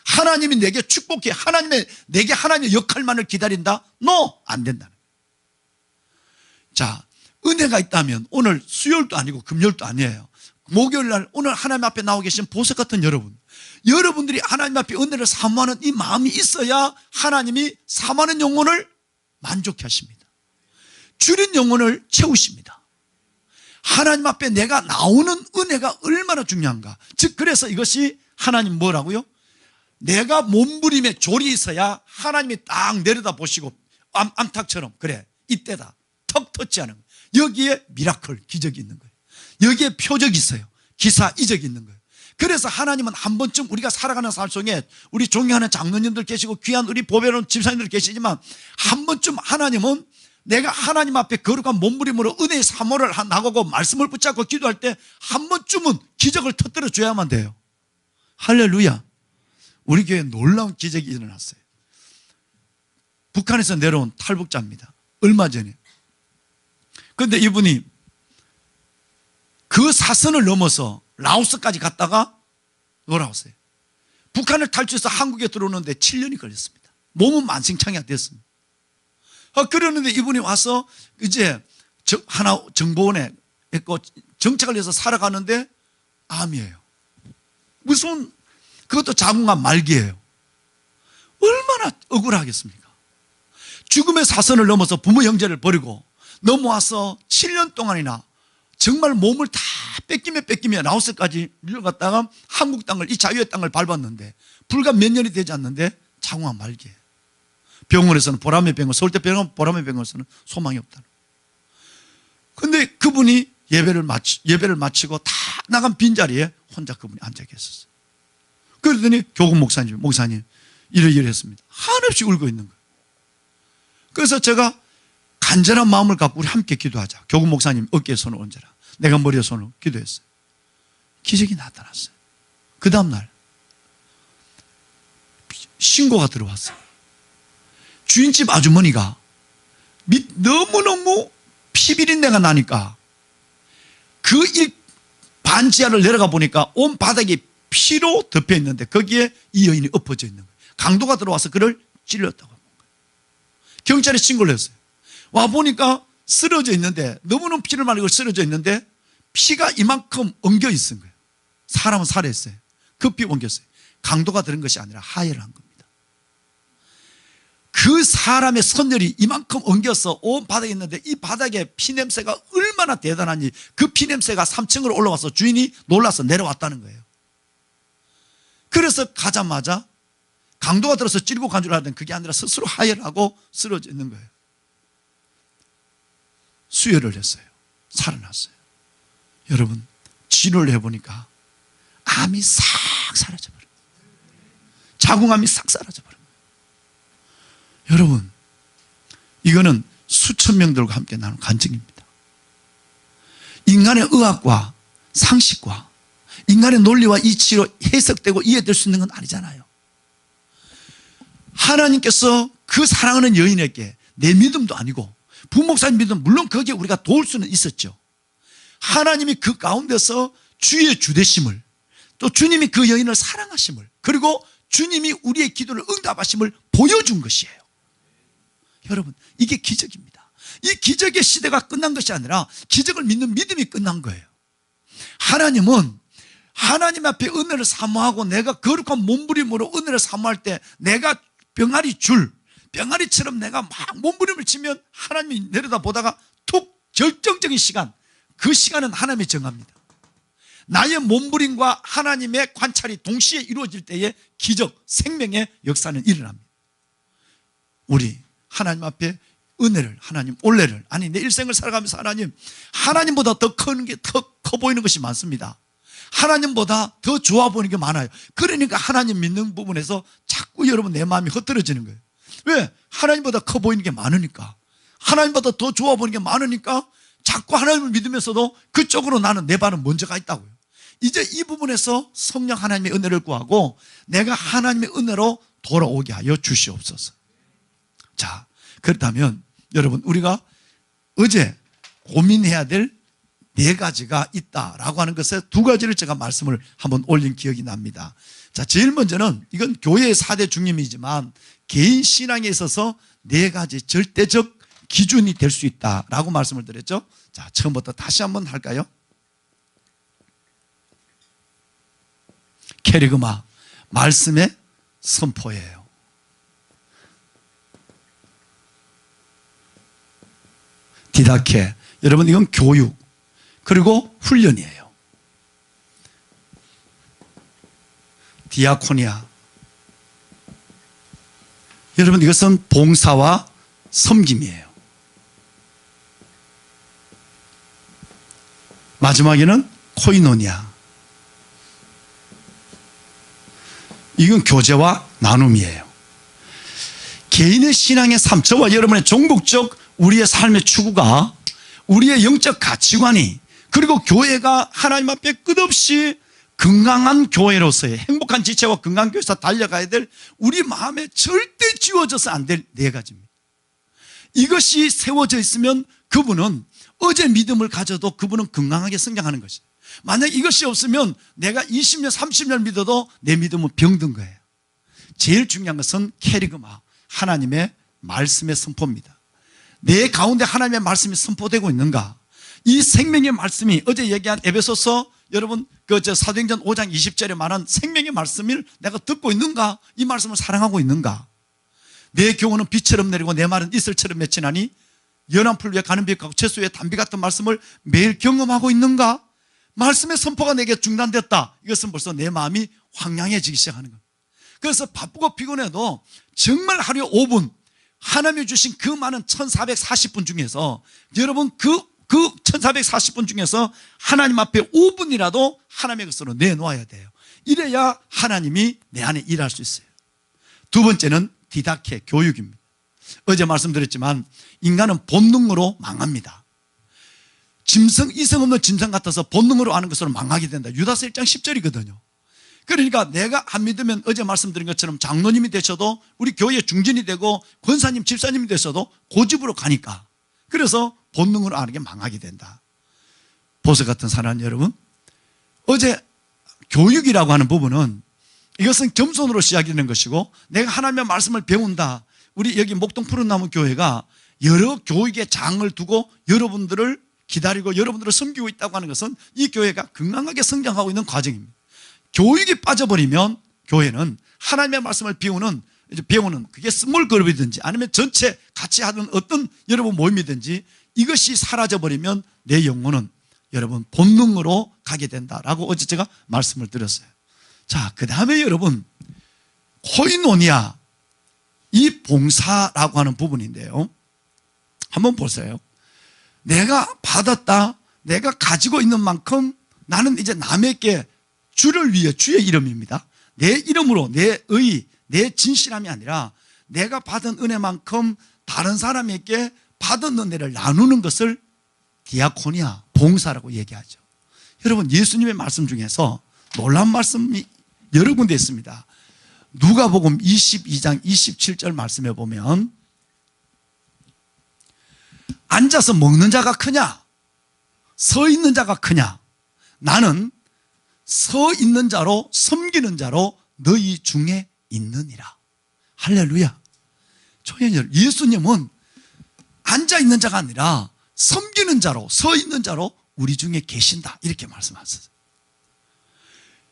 하나님이 내게 축복해, 내게 하나님의 역할만을 기다린다? No, 안 된다는 거예요. 자, 은혜가 있다면 오늘 수요일도 아니고 금요일도 아니에요. 목요일 날 오늘 하나님 앞에 나오 계신 보석 같은 여러분들이 하나님 앞에 은혜를 사모하는 이 마음이 있어야 하나님이 사모하는 영혼을 만족해 하십니다. 줄인 영혼을 채우십니다. 하나님 앞에 내가 나오는 은혜가 얼마나 중요한가. 즉 그래서 이것이 하나님 뭐라고요? 내가 몸부림에 졸이 있어야 하나님이 딱 내려다 보시고 암탉처럼 그래 이때다 턱 터치하는 거예요. 여기에 미라클 기적이 있는 거예요. 여기에 표적이 있어요. 기사 이적이 있는 거예요. 그래서 하나님은 한 번쯤 우리가 살아가는 삶 속에 우리 존경하는 장로님들 계시고 귀한 우리 보배로운 집사님들 계시지만 한 번쯤 하나님은 내가 하나님 앞에 거룩한 몸부림으로 은혜의 사모를 나가고 말씀을 붙잡고 기도할 때 한 번쯤은 기적을 터뜨려 줘야만 돼요. 할렐루야. 우리 교회에 놀라운 기적이 일어났어요. 북한에서 내려온 탈북자입니다. 얼마 전에. 그런데 이분이 그 사선을 넘어서 라오스까지 갔다가 돌아왔어요. 북한을 탈출해서 한국에 들어오는데 7년이 걸렸습니다. 몸은 만신창이가 됐습니다. 그러는데 이분이 와서 이제 하나 정보원에 있고 정착을 해서 살아가는데 암이에요. 무슨 그것도 자궁암 말기예요. 얼마나 억울하겠습니까? 죽음의 사선을 넘어서 부모 형제를 버리고 넘어와서 7년 동안이나 정말 몸을 다 뺏기며 라오스까지 밀려갔다가 한국 땅을 이 자유의 땅을 밟았는데 불과 몇 년이 되지 않는데 자궁암 말기예요. 병원에서는 보람의 병원, 서울대 병원 보람의 병원에서는 소망이 없다는. 그런데 그분이 예배를 마치고 다 나간 빈자리에 혼자 그분이 앉아 계셨어요. 그러더니 교국 목사님 이러이러했습니다. 한없이 울고 있는 거예요. 그래서 제가 간절한 마음을 갖고 우리 함께 기도하자. 교국 목사님 어깨에 손을 얹어라. 내가 머리에 손을 기도했어요. 기적이 나타났어요. 그 다음날 신고가 들어왔어요. 주인집 아주머니가 너무너무 피비린내가 나니까 그 반지하를 내려가 보니까 온 바닥이 피로 덮여 있는데 거기에 이 여인이 엎어져 있는 거예요. 강도가 들어와서 그를 찔렀다고 하는 거예요. 경찰에 신고를 했어요. 와 보니까 쓰러져 있는데 너무너무 피를 말리고 쓰러져 있는데 피가 이만큼 엉겨 있은 거예요. 사람은 살해했어요. 급히 옮겼어요. 강도가 들은 것이 아니라 하해를 한 겁니다. 그 사람의 선열이 이만큼 엉겨서 온 바닥에 있는데 이 바닥에 피냄새가 얼마나 대단한지 그 피냄새가 3층으로 올라와서 주인이 놀라서 내려왔다는 거예요. 그래서 가자마자 강도가 들어서 찌르고 간 줄 알았더니 그게 아니라 스스로 하해를 하고 쓰러져 있는 거예요. 수혈을 했어요. 살아났어요. 여러분 진료를 해보니까 암이 싹 사라져버려요. 자궁암이 싹 사라져버려요. 여러분 이거는 수천 명들과 함께 나눈 간증입니다. 인간의 의학과 상식과 인간의 논리와 이치로 해석되고 이해될 수 있는 건 아니잖아요. 하나님께서 그 사랑하는 여인에게 내 믿음도 아니고 부목사님 믿음 물론 거기에 우리가 도울 수는 있었죠. 하나님이 그 가운데서 주의 주되심을 또 주님이 그 여인을 사랑하심을 그리고 주님이 우리의 기도를 응답하심을 보여준 것이에요. 여러분 이게 기적입니다. 이 기적의 시대가 끝난 것이 아니라 기적을 믿는 믿음이 끝난 거예요. 하나님은 하나님 앞에 은혜를 사모하고 내가 거룩한 몸부림으로 은혜를 사모할 때 내가 병아리처럼 내가 막 몸부림을 치면 하나님이 내려다 보다가 툭 결정적인 시간 그 시간은 하나님이 정합니다. 나의 몸부림과 하나님의 관찰이 동시에 이루어질 때에 기적 생명의 역사는 일어납니다. 우리 하나님 앞에 은혜를 하나님 올레를 아니 내 일생을 살아가면서 하나님보다 더 큰 게 더 커 보이는 것이 많습니다. 하나님보다 더 좋아 보이는 게 많아요. 그러니까 하나님 믿는 부분에서 자꾸 여러분 내 마음이 흩어지는 거예요. 왜? 하나님보다 커 보이는 게 많으니까 하나님보다 더 좋아 보이는 게 많으니까 자꾸 하나님을 믿으면서도 그쪽으로 나는 내 발은 먼저 가 있다고요. 이제 이 부분에서 성령 하나님의 은혜를 구하고 내가 하나님의 은혜로 돌아오게 하여 주시옵소서. 자, 그렇다면 여러분 우리가 어제 고민해야 될 4가지가 있다라고 하는 것에 2가지를 제가 말씀을 한번 올린 기억이 납니다. 자, 제일 먼저는 이건 교회의 4대 중림이지만 개인 신앙에 있어서 4가지 절대적 기준이 될 수 있다라고 말씀을 드렸죠. 자, 처음부터 다시 한번 할까요? 캐리그마, 말씀의 선포예요. 디다케, 여러분 이건 교육 그리고 훈련이에요. 디아코니아, 여러분 이것은 봉사와 섬김이에요. 마지막에는 코이노니아, 이건 교제와 나눔이에요. 개인의 신앙의 삶, 저와 여러분의 종국적 우리의 삶의 추구가, 우리의 영적 가치관이, 그리고 교회가 하나님 앞에 끝없이 건강한 교회로서의 행복한 지체와 건강한 교회에서 달려가야 될 우리 마음에 절대 지워져서 안 될 네 가지입니다. 이것이 세워져 있으면 그분은 어제 믿음을 가져도 그분은 건강하게 성장하는 것이에요. 만약 이것이 없으면 내가 20년 30년 믿어도 내 믿음은 병든 거예요. 제일 중요한 것은 캐리그마, 하나님의 말씀의 선포입니다. 내 가운데 하나님의 말씀이 선포되고 있는가? 이 생명의 말씀이 어제 얘기한 에베소서, 여러분 사도행전 5장 20절에 말한 생명의 말씀을 내가 듣고 있는가? 이 말씀을 사랑하고 있는가? 내 교훈은 비처럼 내리고 내 말은 이슬처럼 맺히나니 연한 풀 위에 가는 빛 같고 채소 위에 단비 같은 말씀을 매일 경험하고 있는가? 말씀의 선포가 내게 중단됐다. 이것은 벌써 내 마음이 황량해지기 시작하는 겁니다. 그래서 바쁘고 피곤해도 정말 하루에 5분 하나님이 주신 그 많은 1440분 중에서 여러분 그 1440분 중에서 하나님 앞에 5분이라도 하나님의 것으로 내놓아야 돼요. 이래야 하나님이 내 안에 일할 수 있어요. 두 번째는 디다케, 교육입니다. 어제 말씀드렸지만 인간은 본능으로 망합니다. 이성 없는 짐승 같아서 본능으로 아는 것으로 망하게 된다. 유다서 1장 10절이거든요. 그러니까 내가 안 믿으면 어제 말씀드린 것처럼 장로님이 되셔도, 우리 교회 중진이 되고 권사님, 집사님이 되셔도 고집으로 가니까, 그래서 본능으로 아는 게 망하게 된다. 보석 같은 사랑하는 여러분, 어제 교육이라고 하는 부분은 이것은 겸손으로 시작되는 것이고, 내가 하나님의 말씀을 배운다. 우리 여기 목동 푸른나무 교회가 여러 교육의 장을 두고 여러분들을 기다리고 여러분들을 섬기고 있다고 하는 것은 이 교회가 건강하게 성장하고 있는 과정입니다. 교육이 빠져버리면 교회는 하나님의 말씀을 배우는 그게 스몰 그룹이든지 아니면 전체 같이 하는 어떤 여러분 모임이든지 이것이 사라져버리면 내 영혼은 여러분 본능으로 가게 된다라고 어제 제가 말씀을 드렸어요. 자, 그 다음에 여러분 코이노니아, 이 봉사라고 하는 부분인데요, 한번 보세요. 내가 받았다, 내가 가지고 있는 만큼 나는 이제 남에게 주를 위해, 주의 이름입니다, 내 이름으로 내 의, 내 진실함이 아니라 내가 받은 은혜만큼 다른 사람에게 받은 은혜를 나누는 것을 디아코니아, 봉사라고 얘기하죠. 여러분 예수님의 말씀 중에서 놀라운 말씀이 여러 군데 있습니다. 누가복음 22장 27절 말씀에 보면 앉아서 먹는 자가 크냐 서 있는 자가 크냐? 나는 서 있는 자로 섬기는 자로 너희 중에 있느니라. 할렐루야. 초연절, 예수님은 앉아 있는 자가 아니라 섬기는 자로, 서 있는 자로 우리 중에 계신다, 이렇게 말씀하셨어요.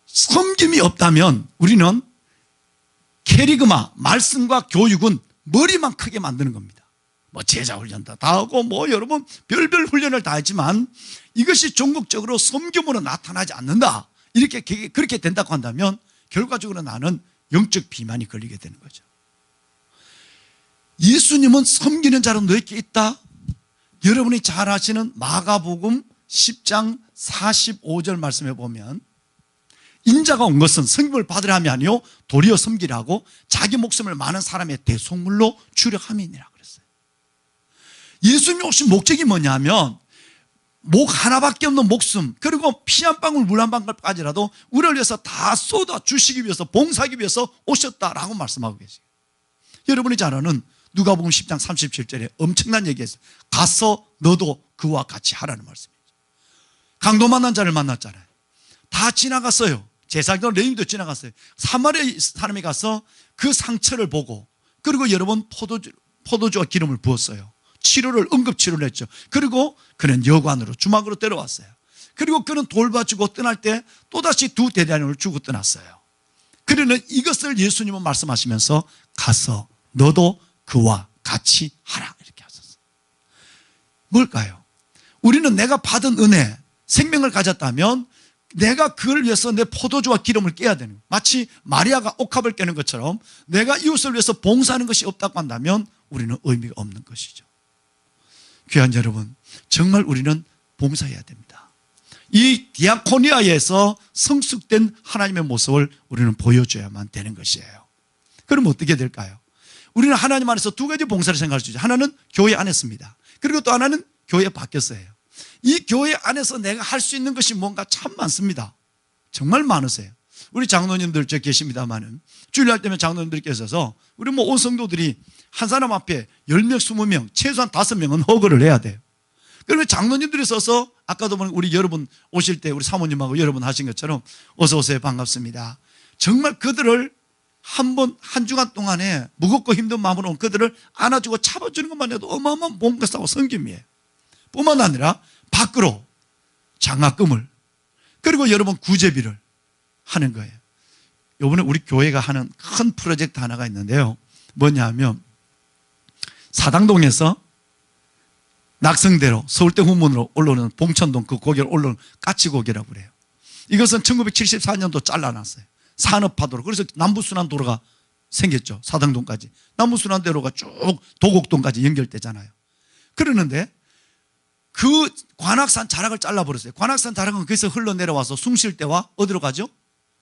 섬김이 없다면 우리는 캐리그마, 말씀과 교육은 머리만 크게 만드는 겁니다. 뭐 제자 훈련도 다 하고 뭐 여러분 별별 훈련을 다 했지만 이것이 종국적으로 섬김으로 나타나지 않는다, 그렇게 된다고 한다면 결과적으로 나는 영적 비만이 걸리게 되는 거죠. 예수님은 섬기는 자로 너에게 있다. 여러분이 잘 아시는 마가복음 10장 45절 말씀에 보면 인자가 온 것은 섬김을 받으려 함이 아니요 도리어 섬기라고 자기 목숨을 많은 사람의 대속물로 주려 함이니라 그랬어요. 예수님이 오신 목적이 뭐냐면 목 하나밖에 없는 목숨, 그리고 피 한 방울 물 한 방울까지라도 우리를 위해서 다 쏟아 주시기 위해서, 봉사하기 위해서 오셨다라고 말씀하고 계세요. 여러분이 잘 아는 누가복음 10장 37절에 엄청난 얘기했어요. 가서 너도 그와 같이 하라는 말씀이죠. 강도 만난 자를 만났잖아요. 다 지나갔어요. 제사장 레위도 지나갔어요. 사마리아 사람이 가서 그 상처를 보고, 그리고 여러분 포도주와 기름을 부었어요. 치료를 응급치료를 했죠. 그리고 그는 여관으로 주막으로 데려왔어요. 그리고 그는 돌봐주고 떠날 때 또다시 두 데나리온을 주고 떠났어요. 그러는 이것을 예수님은 말씀하시면서 가서 너도 그와 같이 하라 이렇게 하셨어요. 뭘까요? 우리는 내가 받은 은혜, 생명을 가졌다면 내가 그걸 위해서 내 포도주와 기름을 깨야 되는 거예요. 마치 마리아가 옥합을 깨는 것처럼 내가 이웃을 위해서 봉사하는 것이 없다고 한다면 우리는 의미가 없는 것이죠. 귀한 여러분, 정말 우리는 봉사해야 됩니다. 이 디아코니아에서 성숙된 하나님의 모습을 우리는 보여줘야만 되는 것이에요. 그럼 어떻게 될까요? 우리는 하나님 안에서 두 가지 봉사를 생각할 수 있죠. 하나는 교회 안에 씁니다. 그리고 또 하나는 교회 밖에서 해요. 이 교회 안에서 내가 할 수 있는 것이 뭔가 참 많습니다. 정말 많으세요. 우리 장로님들 저 계십니다만은 주일날 때면 장로님들께서 우리 뭐 온 성도들이 한 사람 앞에 10명, 20명, 최소한 5명은 허거를 해야 돼요. 그러면 장로님들이 서서 아까도 보니 우리 여러분 오실 때 우리 사모님하고 여러분 하신 것처럼 어서 오세요, 반갑습니다. 정말 그들을 한 주간 동안에 무겁고 힘든 마음으로 온 그들을 안아주고 잡아주는 것만 해도 어마어마한 봉사하고 섬김이에요. 뿐만 아니라 밖으로 장학금을 그리고 여러분 구제비를 하는 거예요. 이번에 우리 교회가 하는 큰 프로젝트 하나가 있는데요. 뭐냐 하면 사당동에서 낙성대로 서울대 후문으로 올라오는 봉천동 그 고개를 올라오는 까치고개라고 그래요. 이것은 1974년도 잘라놨어요. 산업화도로. 그래서 남부순환도로가 생겼죠. 사당동까지. 남부순환도로가 쭉 도곡동까지 연결되잖아요. 그러는데 그 관악산 자락을 잘라버렸어요. 관악산 자락은 거기서 흘러내려와서 숭실대와 어디로 가죠?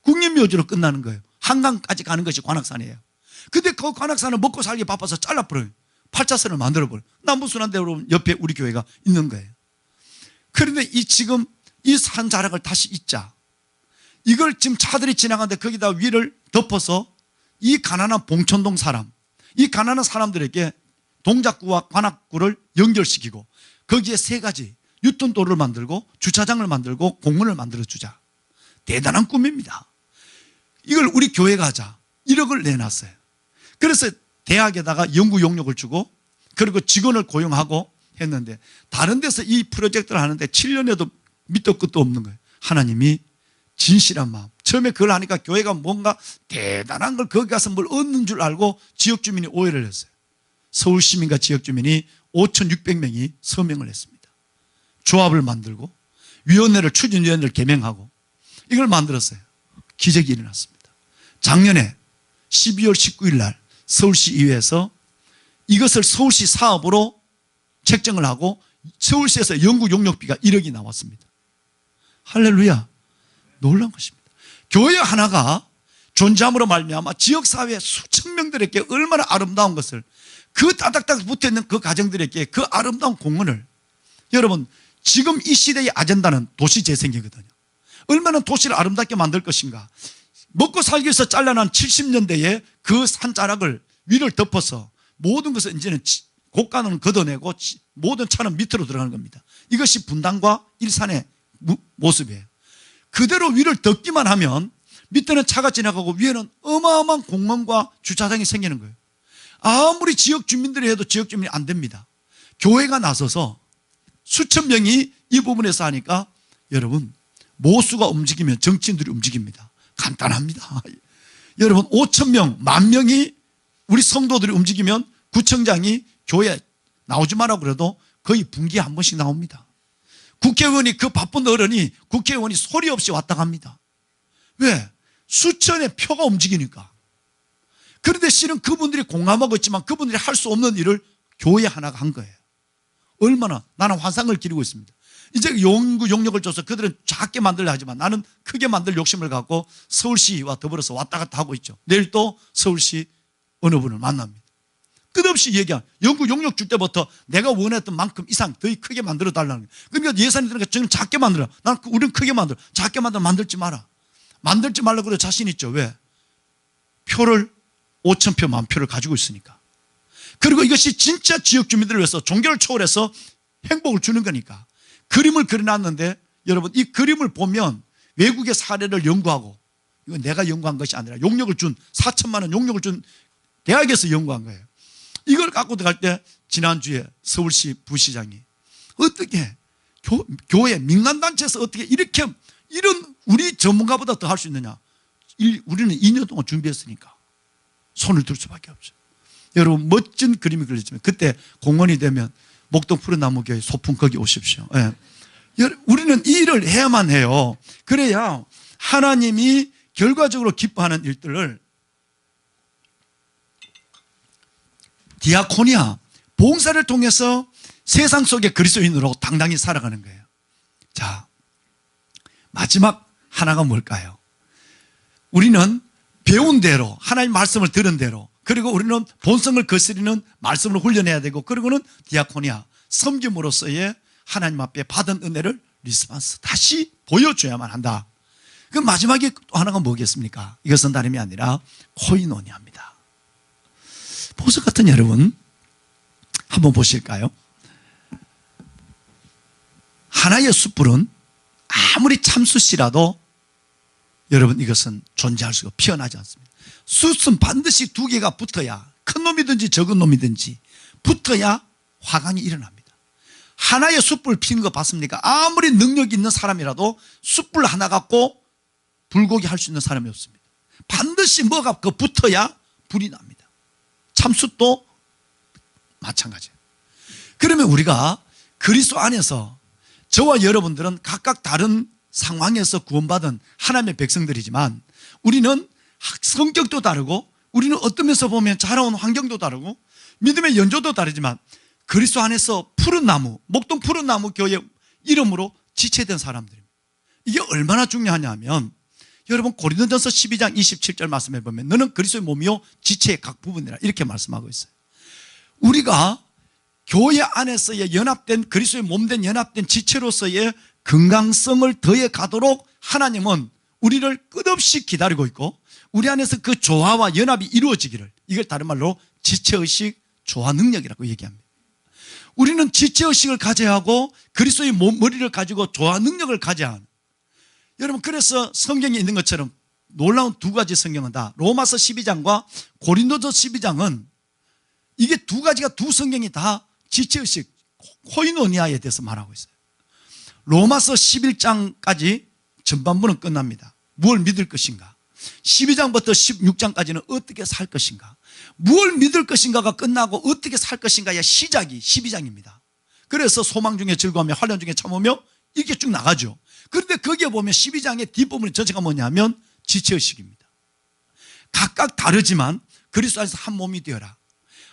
국립묘지로 끝나는 거예요. 한강까지 가는 것이 관악산이에요. 근데 그 관악산을 먹고 살기 바빠서 잘라버려요. 8차선을 만들어버려요. 남부순환대로 옆에 우리 교회가 있는 거예요. 그런데 지금 이 산 자락을 다시 잇자. 이걸 지금 차들이 지나가는데 거기다 위를 덮어서 이 가난한 봉천동 사람, 이 가난한 사람들에게 동작구와 관악구를 연결시키고 거기에 3가지 유턴도로를 만들고 주차장을 만들고 공원을 만들어주자. 대단한 꿈입니다. 이걸 우리 교회가 하자. 1억을 내놨어요. 그래서 대학에다가 연구 용역을 주고 그리고 직원을 고용하고 했는데 다른 데서 이 프로젝트를 하는데 7년에도 밑도 끝도 없는 거예요. 하나님이 진실한 마음. 처음에 그걸 하니까 교회가 뭔가 대단한 걸 거기 가서 뭘 얻는 줄 알고 지역 주민이 오해를 했어요. 서울 시민과 지역 주민이 5,600명이 서명을 했습니다. 조합을 만들고 위원회를 추진위원회를 개명하고 이걸 만들었어요. 기적이 일어났습니다. 작년에 12월 19일 날 서울시의회에서 이것을 서울시 사업으로 책정을 하고 서울시에서 연구 용역비가 1억이 나왔습니다. 할렐루야. 놀라운 것입니다. 교회 하나가 존재함으로 말미암아 지역사회 수천 명들에게 얼마나 아름다운 것을 그 따닥따닥 붙어있는 그 가정들에게 그 아름다운 공헌을 여러분 지금 이 시대의 아젠다는 도시재생이거든요. 얼마나 도시를 아름답게 만들 것인가. 먹고 살기 위해서 잘라난 70년대에 그 산자락을 위를 덮어서 모든 것을 이제는 고가는 걷어내고 모든 차는 밑으로 들어가는 겁니다. 이것이 분당과 일산의 모습이에요. 그대로 위를 덮기만 하면 밑에는 차가 지나가고 위에는 어마어마한 공원과 주차장이 생기는 거예요. 아무리 지역 주민들이 해도 지역 주민이 안 됩니다. 교회가 나서서 수천 명이 이 부분에서 하니까 여러분 모수가 움직이면 정치인들이 움직입니다. 간단합니다. 여러분 5천 명, 10,000명이 우리 성도들이 움직이면 구청장이 교회 나오지 마라고 그래도 거의 분기에 한 번씩 나옵니다. 국회의원이 그 바쁜 어른이 국회의원이 소리 없이 왔다 갑니다. 왜? 수천의 표가 움직이니까. 그런데 실은 그분들이 공감하고 있지만 그분들이 할 수 없는 일을 교회 하나가 한 거예요. 얼마나 나는 환상을 기르고 있습니다. 이제 연구 용역을 줘서 그들은 작게 만들려 하지만 나는 크게 만들 욕심을 갖고 서울시와 더불어서 왔다 갔다 하고 있죠. 내일 또 서울시 어느 분을 만납니다. 끝없이 얘기한 연구 용역 줄 때부터 내가 원했던 만큼 이상 더 크게 만들어 달라는 거예요. 그러니까 예산이 드니까 저는 작게 만들어. 나는 우리는 크게 만들어. 작게 만들지 마라. 만들지 말라고 그래 자신 있죠. 왜? 표를 5,000표, 10,000표를 가지고 있으니까. 그리고 이것이 진짜 지역 주민들을 위해서 종교를 초월해서 행복을 주는 거니까. 그림을 그려놨는데 여러분 이 그림을 보면 외국의 사례를 연구하고 이건 내가 연구한 것이 아니라 용역을 준 4천만 원 용역을 준 대학에서 연구한 거예요. 이걸 갖고 들어갈 때 지난주에 서울시 부시장이 어떻게 교회 민간단체에서 어떻게 이렇게 이런 우리 전문가보다 더 할 수 있느냐. 우리는 2년 동안 준비했으니까 손을 들 수밖에 없죠. 여러분 멋진 그림이 그려지면 그때 공원이 되면 목동 푸른나무교회 소풍 거기 오십시오. 예. 우리는 이 일을 해야만 해요. 그래야 하나님이 결과적으로 기뻐하는 일들을 디아코니아 봉사를 통해서 세상 속의 그리스도인으로 당당히 살아가는 거예요. 자, 마지막 하나가 뭘까요? 우리는 배운 대로 하나님 말씀을 들은 대로 그리고 우리는 본성을 거스리는 말씀을 훈련해야 되고 그리고는 디아코니아 섬김으로서의 하나님 앞에 받은 은혜를 리스판스 다시 보여줘야만 한다. 그 마지막에 또 하나가 뭐겠습니까? 이것은 다름이 아니라 코이노니아입니다. 보석 같은 여러분 한번 보실까요? 하나의 숯불은 아무리 참숯이라도 여러분 이것은 존재할 수가 피어나지 않습니다. 숯은 반드시 두 개가 붙어야 큰 놈이든지 적은 놈이든지 붙어야 화강이 일어납니다. 하나의 숯불 피는 거 봤습니까? 아무리 능력 있는 사람이라도 숯불 하나 갖고 불고기 할 수 있는 사람이 없습니다. 반드시 뭐가 붙어야 불이 납니다. 참숯도 마찬가지예요. 그러면 우리가 그리스도 안에서 저와 여러분들은 각각 다른 상황에서 구원받은 하나님의 백성들이지만 우리는 성격도 다르고 우리는 어떤 면에서 보면 자라온 환경도 다르고 믿음의 연조도 다르지만 그리스도 안에서 푸른 나무, 목동 푸른 나무 교회 이름으로 지체된 사람들입니다. 이게 얼마나 중요하냐 하면 여러분 고린도전서 12장 27절 말씀해 보면 너는 그리스도의 몸이요 지체의 각 부분이라 이렇게 말씀하고 있어요. 우리가 교회 안에서의 연합된 그리스도의 몸된 연합된 지체로서의 건강성을 더해 가도록 하나님은 우리를 끝없이 기다리고 있고 우리 안에서 그 조화와 연합이 이루어지기를 이걸 다른 말로 지체의식 조화 능력이라고 얘기합니다. 우리는 지체의식을 가져야 하고 그리스도의 머리를 가지고 조화 능력을 가져야 하는 여러분 그래서 성경에 있는 것처럼 놀라운 두 가지 성경은 다 로마서 12장과 고린도서 12장은 이게 두 가지가 두 성경이 다 지체의식 코이노니아에 대해서 말하고 있어요. 로마서 11장까지 전반부는 끝납니다. 무엇을 믿을 것인가 12장부터 16장까지는 어떻게 살 것인가 무엇을 믿을 것인가가 끝나고 어떻게 살 것인가의 시작이 12장입니다. 그래서 소망 중에 즐거워하며 환난 중에 참으며 이렇게 쭉 나가죠. 그런데 거기에 보면 12장의 뒷부분이 전체가 뭐냐면 지체의식입니다. 각각 다르지만 그리스도 안에서 한 몸이 되어라.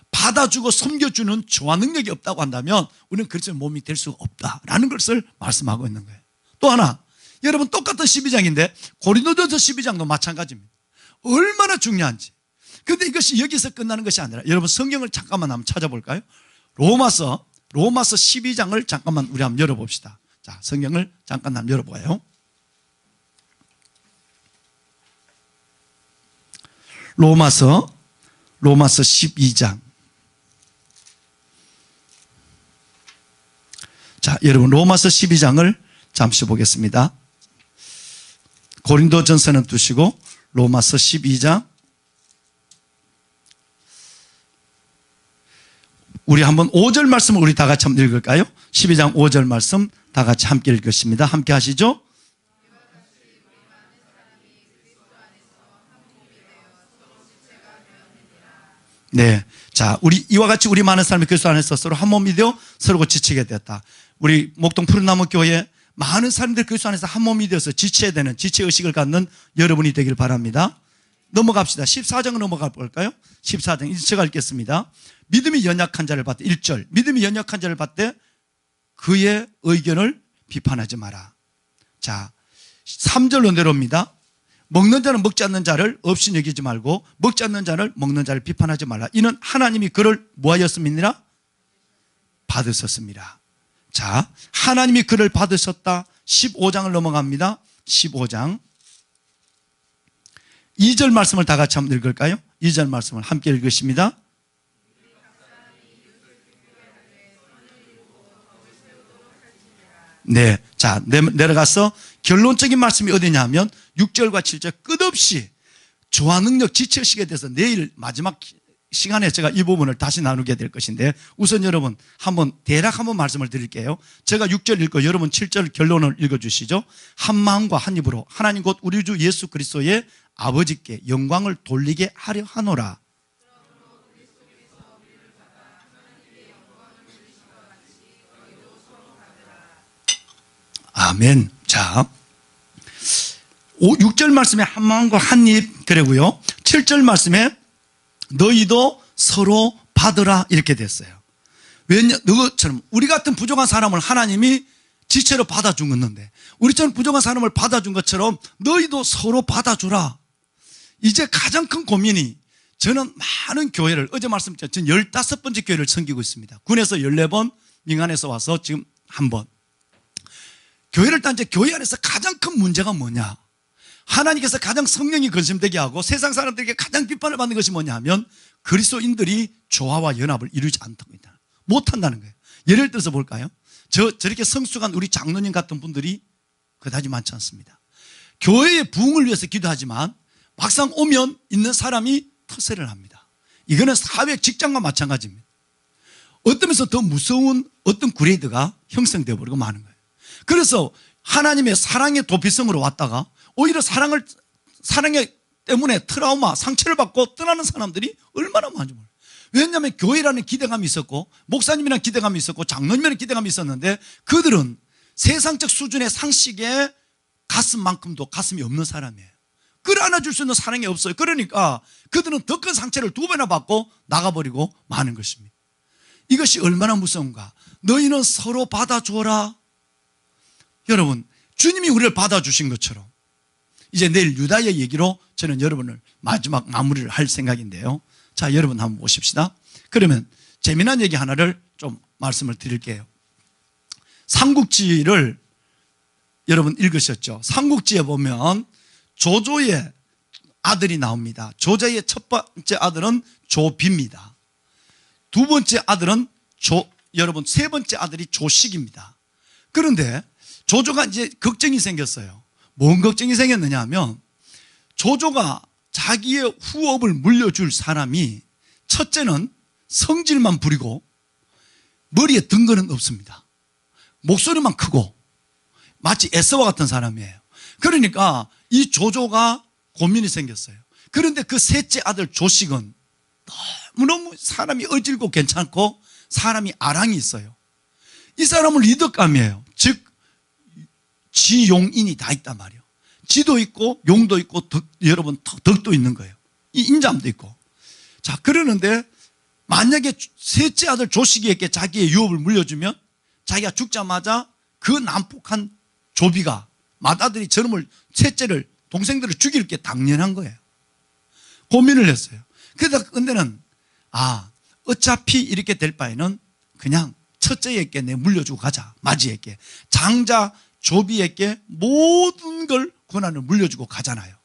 받아주고 섬겨주는 조화 능력이 없다고 한다면 우리는 그리스도의 몸이 될 수가 없다라는 것을 말씀하고 있는 거예요. 또 하나 여러분 똑같은 12장인데 고린도전서 12장도 마찬가지입니다. 얼마나 중요한지. 그런데 이것이 여기서 끝나는 것이 아니라 여러분 성경을 잠깐만 한번 찾아볼까요? 로마서 12장을 잠깐만 우리 한번 열어봅시다. 자, 성경을 잠깐 한번 열어봐요. 로마서 12장. 자, 여러분 로마서 12장을 잠시 보겠습니다. 고린도전서는 두시고 로마서 12장 우리 한번 5절 말씀을 우리 다 같이 한번 읽을까요? 12장 5절 말씀 다 같이 함께 읽겠습니다. 함께 하시죠. 네, 자, 우리 이와 같이 우리 많은 사람이 그리스도 안에서 서로 한 몸이 되어 서로 지치게 되었다. 우리 목동 푸른나무 교회 많은 사람들 그리스도 안에서 한 몸이 되어서 지체해야 되는 지체의식을 갖는 여러분이 되길 바랍니다. 넘어갑시다. 14장을 넘어가 볼까요? 14장 제가 읽겠습니다. 믿음이 연약한 자를 봤대 1절 믿음이 연약한 자를 봤대 그의 의견을 비판하지 마라. 자, 3절로 내려옵니다. 먹는 자는 먹지 않는 자를 없이 여기지 말고 먹지 않는 자를 먹는 자를 비판하지 말라. 이는 하나님이 그를 뭐하였음이니라? 받으셨습니다. 자, 하나님이 그를 받으셨다. 15장을 넘어갑니다. 15장 2절 말씀을 다 같이 한번 읽을까요? 2절 말씀을 함께 읽으십니다. 네, 자, 내려가서 결론적인 말씀이 어디냐 면 6절과 7절 끝없이 조화 능력 지체의식에 대해서 내일 마지막 시간에 제가 이 부분을 다시 나누게 될 것인데, 우선 여러분 대략 한번 말씀을 드릴게요. 제가 6절 읽고 여러분 7절 결론을 읽어주시죠. 한 마음과 한 입으로 하나님 곧 우리 주 예수 그리스도의 아버지께 영광을 돌리게 하려 하노라. 아멘. 자, 6절 말씀에 한 마음과 한 입 그러고요, 7절 말씀에 너희도 서로 받으라 이렇게 됐어요. 왜냐, 너처럼 우리 같은 부족한 사람을 하나님이 지체로 받아준 건데, 우리처럼 부족한 사람을 받아준 것처럼 너희도 서로 받아주라. 이제 가장 큰 고민이, 저는 많은 교회를, 어제 말씀드렸죠, 저는 15번째 교회를 섬기고 있습니다. 군에서 14번, 민간에서 와서 지금 1번. 교회를 딴 이제 교회 안에서 가장 큰 문제가 뭐냐, 하나님께서 가장 성령이 근심되게 하고 세상 사람들에게 가장 비판을 받는 것이 뭐냐 하면, 그리스도인들이 조화와 연합을 이루지 않답니다. 못한다는 거예요. 예를 들어서 볼까요? 저렇게 성숙한 우리 장로님 같은 분들이 그다지 많지 않습니다. 교회의 부흥을 위해서 기도하지만 막상 오면 있는 사람이 터세를 합니다. 이거는 사회 직장과 마찬가지입니다. 어떤 면에서 더 무서운 어떤 그레이드가 형성되어 버리고 마는 거예요. 그래서 하나님의 사랑의 도피성으로 왔다가 오히려 사랑에 때문에 트라우마, 상처를 받고 떠나는 사람들이 얼마나 많은지 몰라요. 왜냐하면 교회라는 기대감이 있었고, 목사님이라는 기대감이 있었고, 장로님이라는 기대감이 있었는데, 그들은 세상적 수준의 상식에 가슴만큼도 가슴이 없는 사람이에요. 끌어안아줄 수 있는 사랑이 없어요. 그러니까 그들은 더 큰 상처를 2배나 받고 나가버리고 마는 것입니다. 이것이 얼마나 무서운가. 너희는 서로 받아줘라. 여러분, 주님이 우리를 받아주신 것처럼 이제 내일 유다의 얘기로 저는 여러분을 마지막 마무리를 할 생각인데요. 자, 여러분 한번 보십시다. 그러면 재미난 얘기 하나를 좀 말씀을 드릴게요. 삼국지를 여러분 읽으셨죠? 삼국지에 보면 조조의 아들이 나옵니다. 조조의 첫 번째 아들은 조비입니다. 두 번째 아들은 여러분 세 번째 아들이 조식입니다. 그런데 조조가 이제 걱정이 생겼어요. 뭔 걱정이 생겼느냐 하면, 조조가 자기의 후업을 물려줄 사람이 첫째는 성질만 부리고 머리에 든 거는 없습니다. 목소리만 크고 마치 에서와 같은 사람이에요. 그러니까 이 조조가 고민이 생겼어요. 그런데 그 셋째 아들 조식은 너무너무 사람이 어질고 괜찮고 사람이 아랑이 있어요. 이 사람은 리더감이에요. 즉 지용인이 다 있단 말이에요. 지도 있고 용도 있고 여러분 덕도 있는 거예요. 이 인자함도 있고. 자, 그러는데 만약에 셋째 아들 조식이에게 자기의 유업을 물려주면 자기가 죽자마자 그 난폭한 조비가 맏아들이 저놈을 셋째를 동생들을 죽일 게 당연한 거예요. 고민을 했어요. 그러다 근데는 어차피 이렇게 될 바에는 그냥 첫째에게 내 물려주고 가자. 마지에게 장자 조비에게 모든 걸 권한을 물려주고 가잖아요.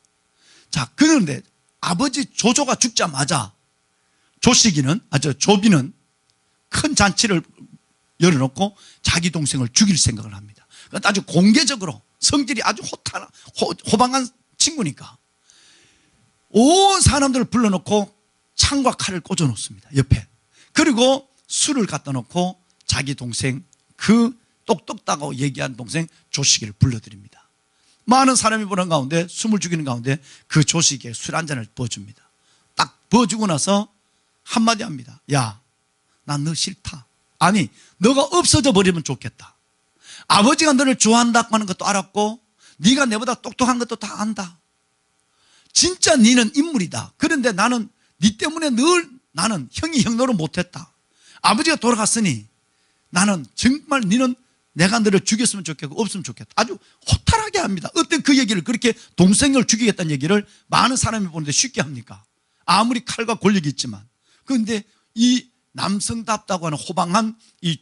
자, 그런데 아버지 조조가 죽자마자 조비는 큰 잔치를 열어놓고 자기 동생을 죽일 생각을 합니다. 그러니까 아주 공개적으로, 성질이 아주 호방한 친구니까 온 사람들을 불러놓고 창과 칼을 꽂아놓습니다. 옆에. 그리고 술을 갖다 놓고 자기 동생, 그 똑똑하고 얘기한 동생 조식이를 불러드립니다. 많은 사람이 보는 가운데, 숨을 죽이는 가운데 그 조식에 술 한 잔을 부어줍니다. 딱 부어주고 나서 한마디 합니다. 야, 난 너 싫다. 아니, 너가 없어져 버리면 좋겠다. 아버지가 너를 좋아한다고 하는 것도 알았고 네가 내보다 똑똑한 것도 다 안다. 진짜 네는 인물이다. 그런데 나는 네 때문에 나는 형이 형 노릇 못했다. 아버지가 돌아갔으니 나는 정말 너는 내가 너를 죽였으면 좋겠고 없으면 좋겠다. 아주 호탈하게 합니다. 어떤 그 얘기를, 그렇게 동생을 죽이겠다는 얘기를 많은 사람이 보는데 쉽게 합니까? 아무리 칼과 권력이 있지만. 그런데 이 남성답다고 하는 호방한 이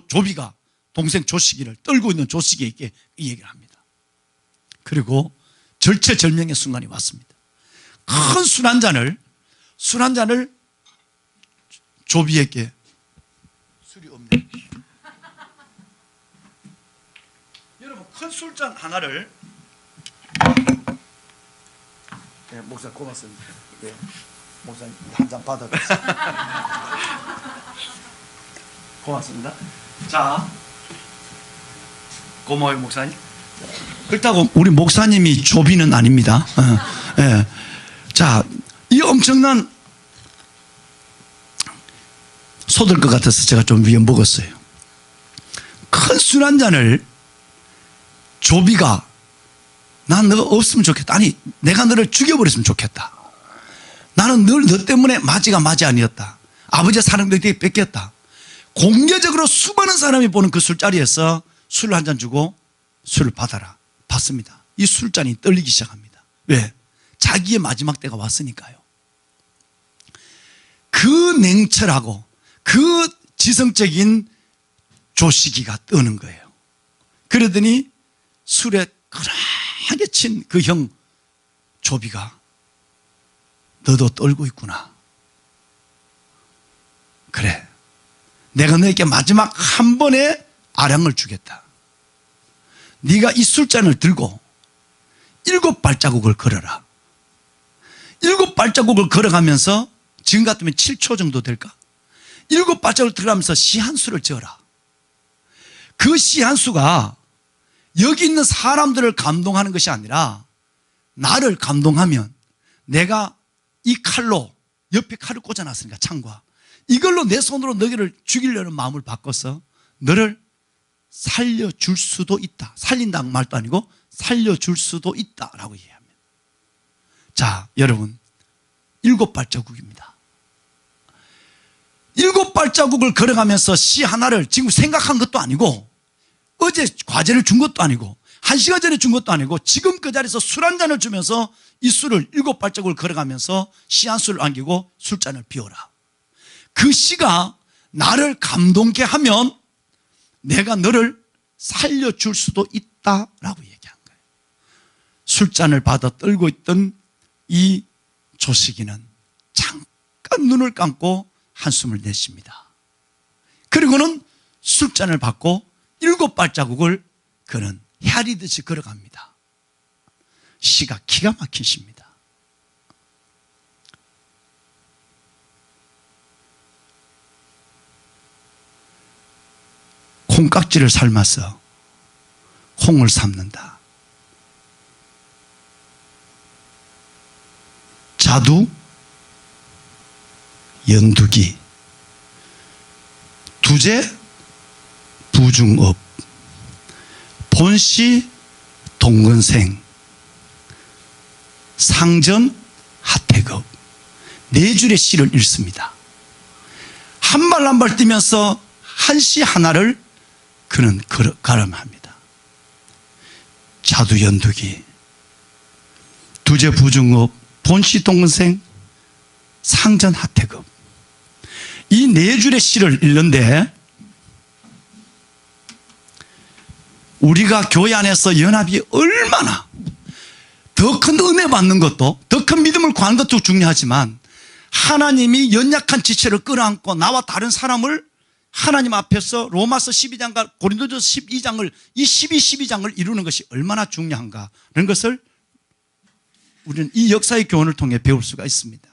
조비가 동생 조식이를 떨고 있는 조식에게 이 얘기를 합니다. 그리고 절체절명의 순간이 왔습니다. 큰 술 한 잔을 조비에게, 술이 없네. 여러분, 큰 술잔 하나를, 네, 목사 고맙습니다. 네. 목사님 한 잔 받아가세요. 고맙습니다. 자, 고마워요 목사님. 그렇다고 우리 목사님이 조비는 아닙니다. 예. 자, 이 엄청난 쏟을 것 같아서 제가 좀 위에 먹었어요. 큰 술 한 잔을 조비가 난 너가 없으면 좋겠다. 아니 내가 너를 죽여버렸으면 좋겠다. 나는 늘 너 때문에 맞이가 맞이 아니었다. 아버지의 사랑도 되게 뺏겼다. 공개적으로 수많은 사람이 보는 그 술자리에서 술을 한 잔 주고 술을 받아라. 받습니다. 이 술잔이 떨리기 시작합니다. 왜? 자기의 마지막 때가 왔으니까요. 그 냉철하고 그 지성적인 조식이가 뜨는 거예요. 그러더니 술에 그하게 친 그 형 조비가 너도 떨고 있구나. 그래, 내가 너에게 마지막 한 번의 아량을 주겠다. 네가 이 술잔을 들고 7발자국을 걸어라. 7발자국을 걸어가면서 지금 같으면 7초 정도 될까? 7발자국을 들어가면서 시 한 수를 지어라. 그 시 한 수가 여기 있는 사람들을 감동하는 것이 아니라 나를 감동하면 내가 이 칼로, 옆에 칼을 꽂아놨으니까 창과, 이걸로 내 손으로 너희를 죽이려는 마음을 바꿔서 너를 살려줄 수도 있다. 살린다는 말도 아니고 살려줄 수도 있다라고 이해합니다. 자, 여러분 7발자국입니다. 7발자국을 걸어가면서 시 하나를 지금 생각한 것도 아니고 어제 과제를 준 것도 아니고 1시간 전에 준 것도 아니고 지금 그 자리에서 술 한 잔을 주면서 이 술을 7발자국을 걸어가면서 시 한 수를 안기고 술잔을 비워라. 그 시가 나를 감동케 하면 내가 너를 살려줄 수도 있다라고 얘기한 거예요. 술잔을 받아 떨고 있던 이 조식이는 잠깐 눈을 감고 한숨을 내쉽니다. 그리고는 술잔을 받고 7발자국을 그는 헤아리듯이 걸어갑니다. 시가 기가 막힌 시입니다. 콩깍지를 삶아서 콩을 삶는다. 자두, 연두기, 두제, 부중업, 본시, 동근생, 상전, 하태급, 4줄의 시를 읽습니다. 한 발 한 발 뛰면서 한 시 하나를 그는 가름합니다. 자두, 연두기, 두제, 부중업, 본시, 동근생, 상전, 하태급, 이 4줄의 시를 읽는데 우리가 교회 안에서 연합이 얼마나 더 큰 은혜 받는 것도, 더 큰 믿음을 구하는 것도 중요하지만 하나님이 연약한 지체를 끌어안고 나와 다른 사람을 하나님 앞에서 로마서 12장과 고린도전서 12장을, 이 12장을 이루는 것이 얼마나 중요한가라는 것을 우리는 이 역사의 교훈을 통해 배울 수가 있습니다.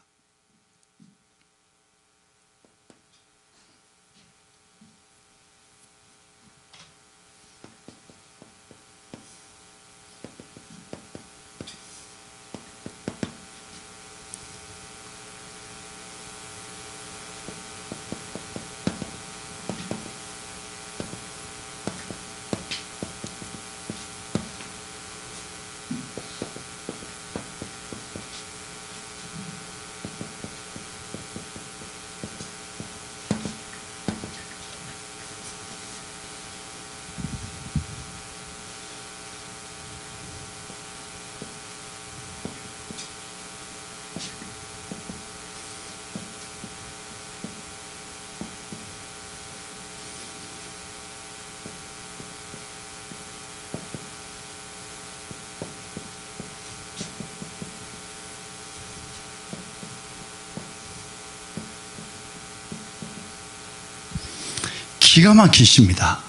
기가 막히십니다.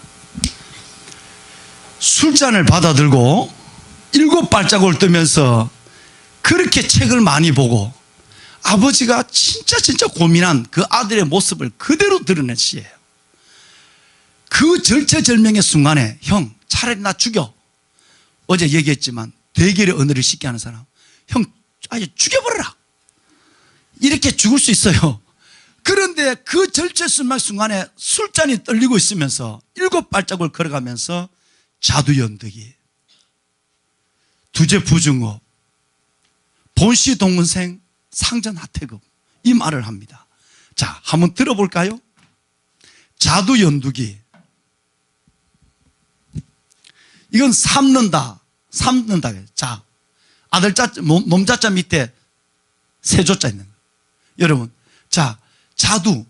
술잔을 받아들고 7발자국을 뜨면서 그렇게 책을 많이 보고 아버지가 진짜 고민한 그 아들의 모습을 그대로 드러낸 시예요. 그 절체절명의 순간에 형 차라리 나 죽여. 어제 얘기했지만 대결의 언어를 쉽게 하는 사람, 형 아예 죽여버려라. 이렇게 죽을 수 있어요. 그런데 그 절체절명 순간에 술잔이 떨리고 있으면서 7발짝을 걸어가면서 자두연득이, 두제부중업, 본시동문생, 상전하태급 이 말을 합니다. 자, 한번 들어볼까요? 자두연두기, 이건 삶는다. 자, 아들자, 몸자자 밑에 세조자 있는 거예요. 여러분, 자, 자두,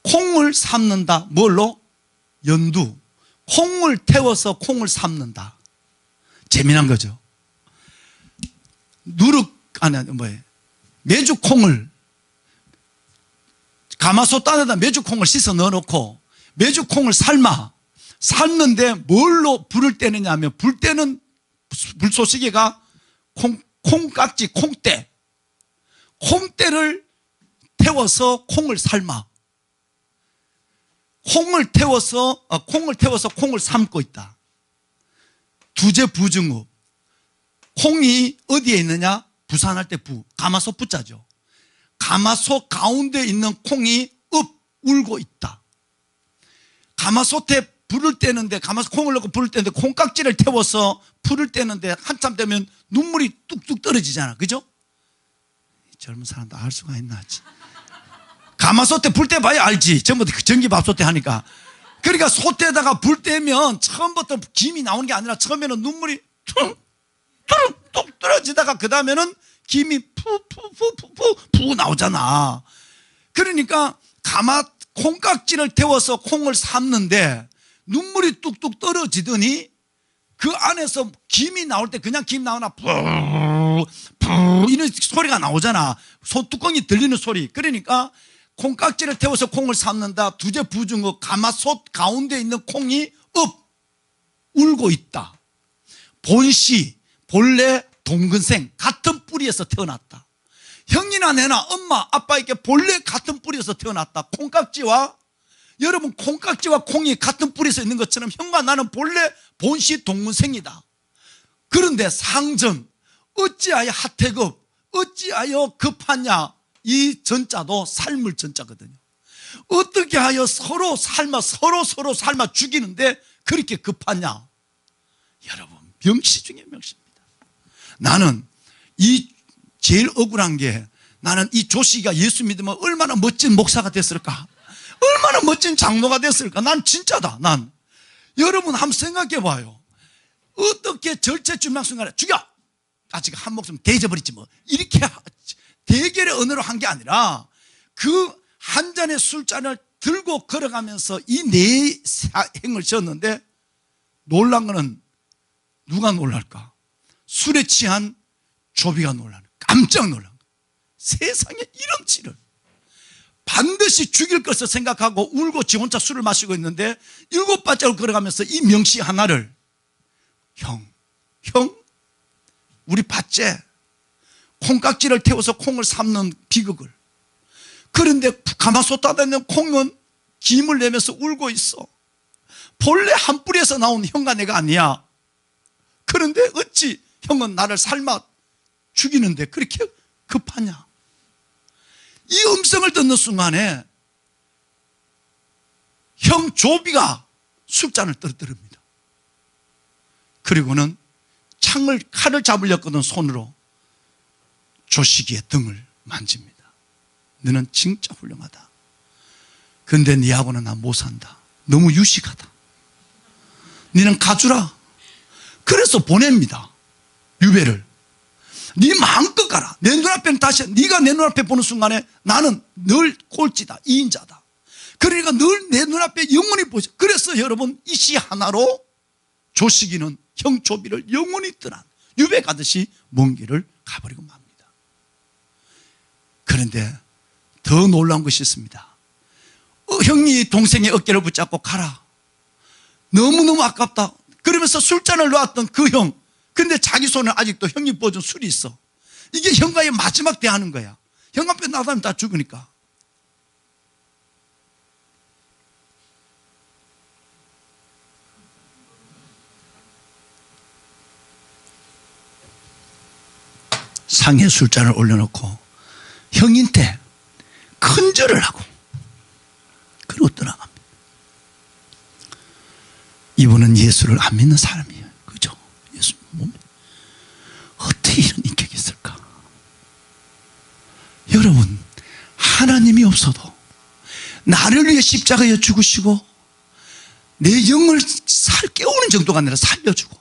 콩을 삶는다. 뭘로? 연두. 콩을 태워서 콩을 삶는다. 재미난 거죠. 메주콩을, 가마솥단에다 메주콩을 씻어 넣어놓고 메주콩을 삶는데 뭘로 불을 떼느냐 하면, 불 때는 불쏘시개가 콩깍지, 콩대를 태워서 콩을 삶아. 콩을 태워서 콩을 삶고 있다. 두제부중업. 콩이 어디에 있느냐? 부산할 때 가마솥 부자죠. 가마솥 가운데 있는 콩이 울고 있다. 가마솥에 불을 떼는데, 가마솥 콩을 넣고 불을 떼는데 콩깍지를 태워서 불을 떼는데 한참 되면 눈물이 뚝뚝 떨어지잖아. 그죠? 젊은 사람도 알 수가 있나. 가마솥에 불 떼봐야 알지. 전부터 전기밥솥에 하니까. 그러니까 솥에다가 불 떼면 처음부터 김이 나오는 게 아니라 처음에는 눈물이 뚝 떨어지다가 그 다음에는 김이 푸 나오잖아. 그러니까 콩깍지를 태워서 콩을 삶는데 눈물이 뚝뚝 떨어지더니 그 안에서 김이 나올 때 그냥 김 나오나 푸 이런 소리가 나오잖아. 뚜껑이 들리는 소리. 그러니까 콩깍지를 태워서 콩을 삶는다. 두제부중업, 가마솥 가운데 있는 콩이 울고 있다. 본래 동근생, 같은 뿌리에서 태어났다. 형이나 내나 엄마 아빠에게 본래 같은 뿌리에서 태어났다. 여러분 콩깍지와 콩이 같은 뿌리에서 있는 것처럼 형과 나는 본래 본시 동문생이다. 그런데 상전, 어찌하여 하태급, 어찌하여 급하냐. 이 전자도 삶을 전자거든요. 어떻게 하여 서로 삶아 죽이는데 그렇게 급하냐. 여러분, 명시 중에 명시입니다. 나는 제일 억울한 게, 나는 이 조씨가 예수 믿으면 얼마나 멋진 목사가 됐을까, 얼마나 멋진 장로가 됐을까. 난 진짜다. 여러분 한번 생각해 봐요. 어떻게 절체절명 순간에 죽여! 아직 한 목숨 대져버리지 뭐. 이렇게 대결의 언어로 한 게 아니라 그 한 잔의 술잔을 들고 걸어가면서 이 네 행을 지었는데, 놀란 거는 누가 놀랄까? 술에 취한 조비가 놀라는, 깜짝 놀란 거야. 세상에 이런 치를 반드시 죽일 것을 생각하고 울고 지 혼자 술을 마시고 있는데 7발짝을 걸어가면서 이 명시 하나를, 형 우리 봤지? 콩깍지를 태워서 콩을 삶는 비극을. 그런데 가마솥 닫아 있는 콩은 김을 내면서 울고 있어. 본래 한 뿌리에서 나온 형과 내가 아니야. 그런데 어찌 형은 나를 삶아 죽이는데 그렇게 급하냐. 이 음성을 듣는 순간에 형 조비가 술잔을 떨어뜨립니다. 그리고는 칼을 잡으려거든 손으로 조식이의 등을 만집니다. 너는 진짜 훌륭하다. 근데 니하고는 나 못 산다. 너무 유식하다. 니는 가주라. 그래서 보냅니다. 유배를. 네 마음껏 가라. 내 눈앞에는 다시, 네가 내 눈앞에 보는 순간에 나는 늘 꼴찌다, 2인자다. 그러니까 늘 내 눈앞에 영원히 보죠. 그래서 여러분 이 시 하나로 조식이는 형 조비를 영원히 떠난 유배 가듯이 먼 길을 가버리고 맙니다. 그런데 더 놀라운 것이 있습니다. 형이 동생의 어깨를 붙잡고 가라. 너무너무 아깝다. 그러면서 술잔을 놓았던 그 형, 근데 자기 손에 아직도 형이 부어준 술이 있어. 이게 형과의 마지막 대화하는 거야. 현관뼈 나가면 다 죽으니까. 상에 술잔을 올려놓고 형인테 큰절을 하고 그리고 떠나갑니다. 이분은 예수를 안 믿는 사람이에요. 그죠? 예수 못 믿. 어떻게 이런 인격이 있을까? 여러분, 하나님이 없어도 나를 위해 십자가에 죽으시고 내 영을 깨우는 정도가 아니라 살려주고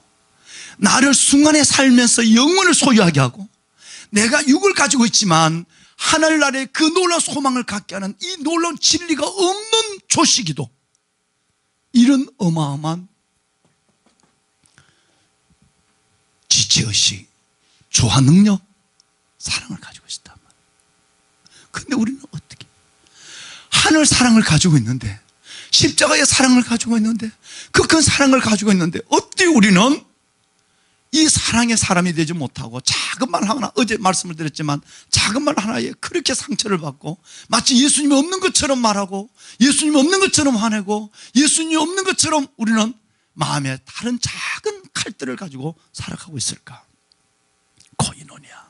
나를 순간에 살면서 영혼을 소유하게 하고 내가 육을 가지고 있지만 하늘나라의 그 놀라운 소망을 갖게 하는 이 놀라운 진리가 없는 조시기도 이런 어마어마한 지체의식, 조화 능력, 사랑을 가지고 있단 말이에요. 그런데 우리는 어떻게 하늘 사랑을 가지고 있는데 십자가의 사랑을 가지고 있는데 그 큰 사랑을 가지고 있는데 어떻게 우리는 이 사랑의 사람이 되지 못하고 작은 말 하나, 어제 말씀을 드렸지만 작은 말 하나에 그렇게 상처를 받고 마치 예수님이 없는 것처럼 말하고 예수님이 없는 것처럼 화내고 예수님이 없는 것처럼 우리는 마음에 다른 작은 칼들을 가지고 살아가고 있을까? 코이노니아.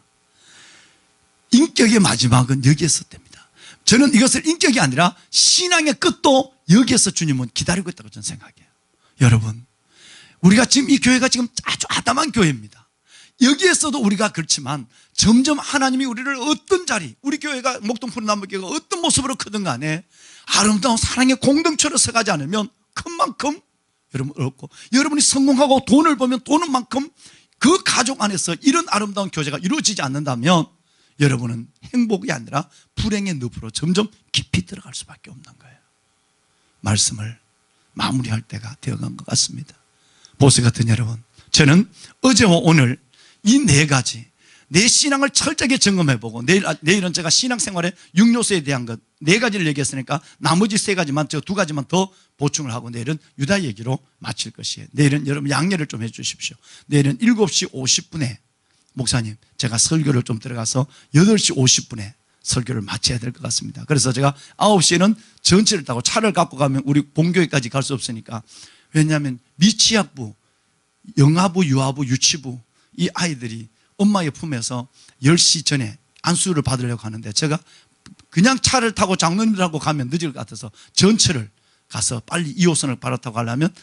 인격의 마지막은 여기에서 됩니다. 저는 이것을 인격이 아니라 신앙의 끝도 여기에서 주님은 기다리고 있다고 저는 생각해요. 여러분, 우리가 지금 이 교회가 지금 아주 아담한 교회입니다. 여기에서도 우리가 그렇지만 점점 하나님이 우리를 어떤 자리, 우리 교회가 목동푸른나무교회가 어떤 모습으로 크든 간에 아름다운 사랑의 공동체로 서가지 않으면 큰 만큼 여러분 어렵고, 여러분이 성공하고 돈을 벌면 돈은 만큼 그 가족 안에서 이런 아름다운 교제가 이루어지지 않는다면 여러분은 행복이 아니라 불행의 늪으로 점점 깊이 들어갈 수밖에 없는 거예요. 말씀을 마무리할 때가 되어간 것 같습니다. 보스 같은 여러분, 저는 어제와 오늘 이 네 가지 내 신앙을 철저하게 점검해보고 내일은 제가 신앙생활의 6요소에 대한 것 4가지를 얘기했으니까 나머지 3가지만, 저 2가지만 더 보충을 하고 내일은 유다 얘기로 마칠 것이에요. 내일은 여러분 양해를 좀 해주십시오. 내일은 7시 50분에 목사님, 제가 설교를 좀 들어가서 8시 50분에 설교를 마쳐야 될 것 같습니다. 그래서 제가 9시에는 전철을 타고 차를 갖고 가면 우리 본교회까지 갈 수 없으니까, 왜냐하면 미취학부, 영아부, 유아부, 유치부 이 아이들이 엄마의 품에서 10시 전에 안수를 받으려고 하는데 제가 그냥 차를 타고 장로님들하고 가면 늦을 것 같아서 전철을 가서 빨리 2호선을 갈아타고 가려면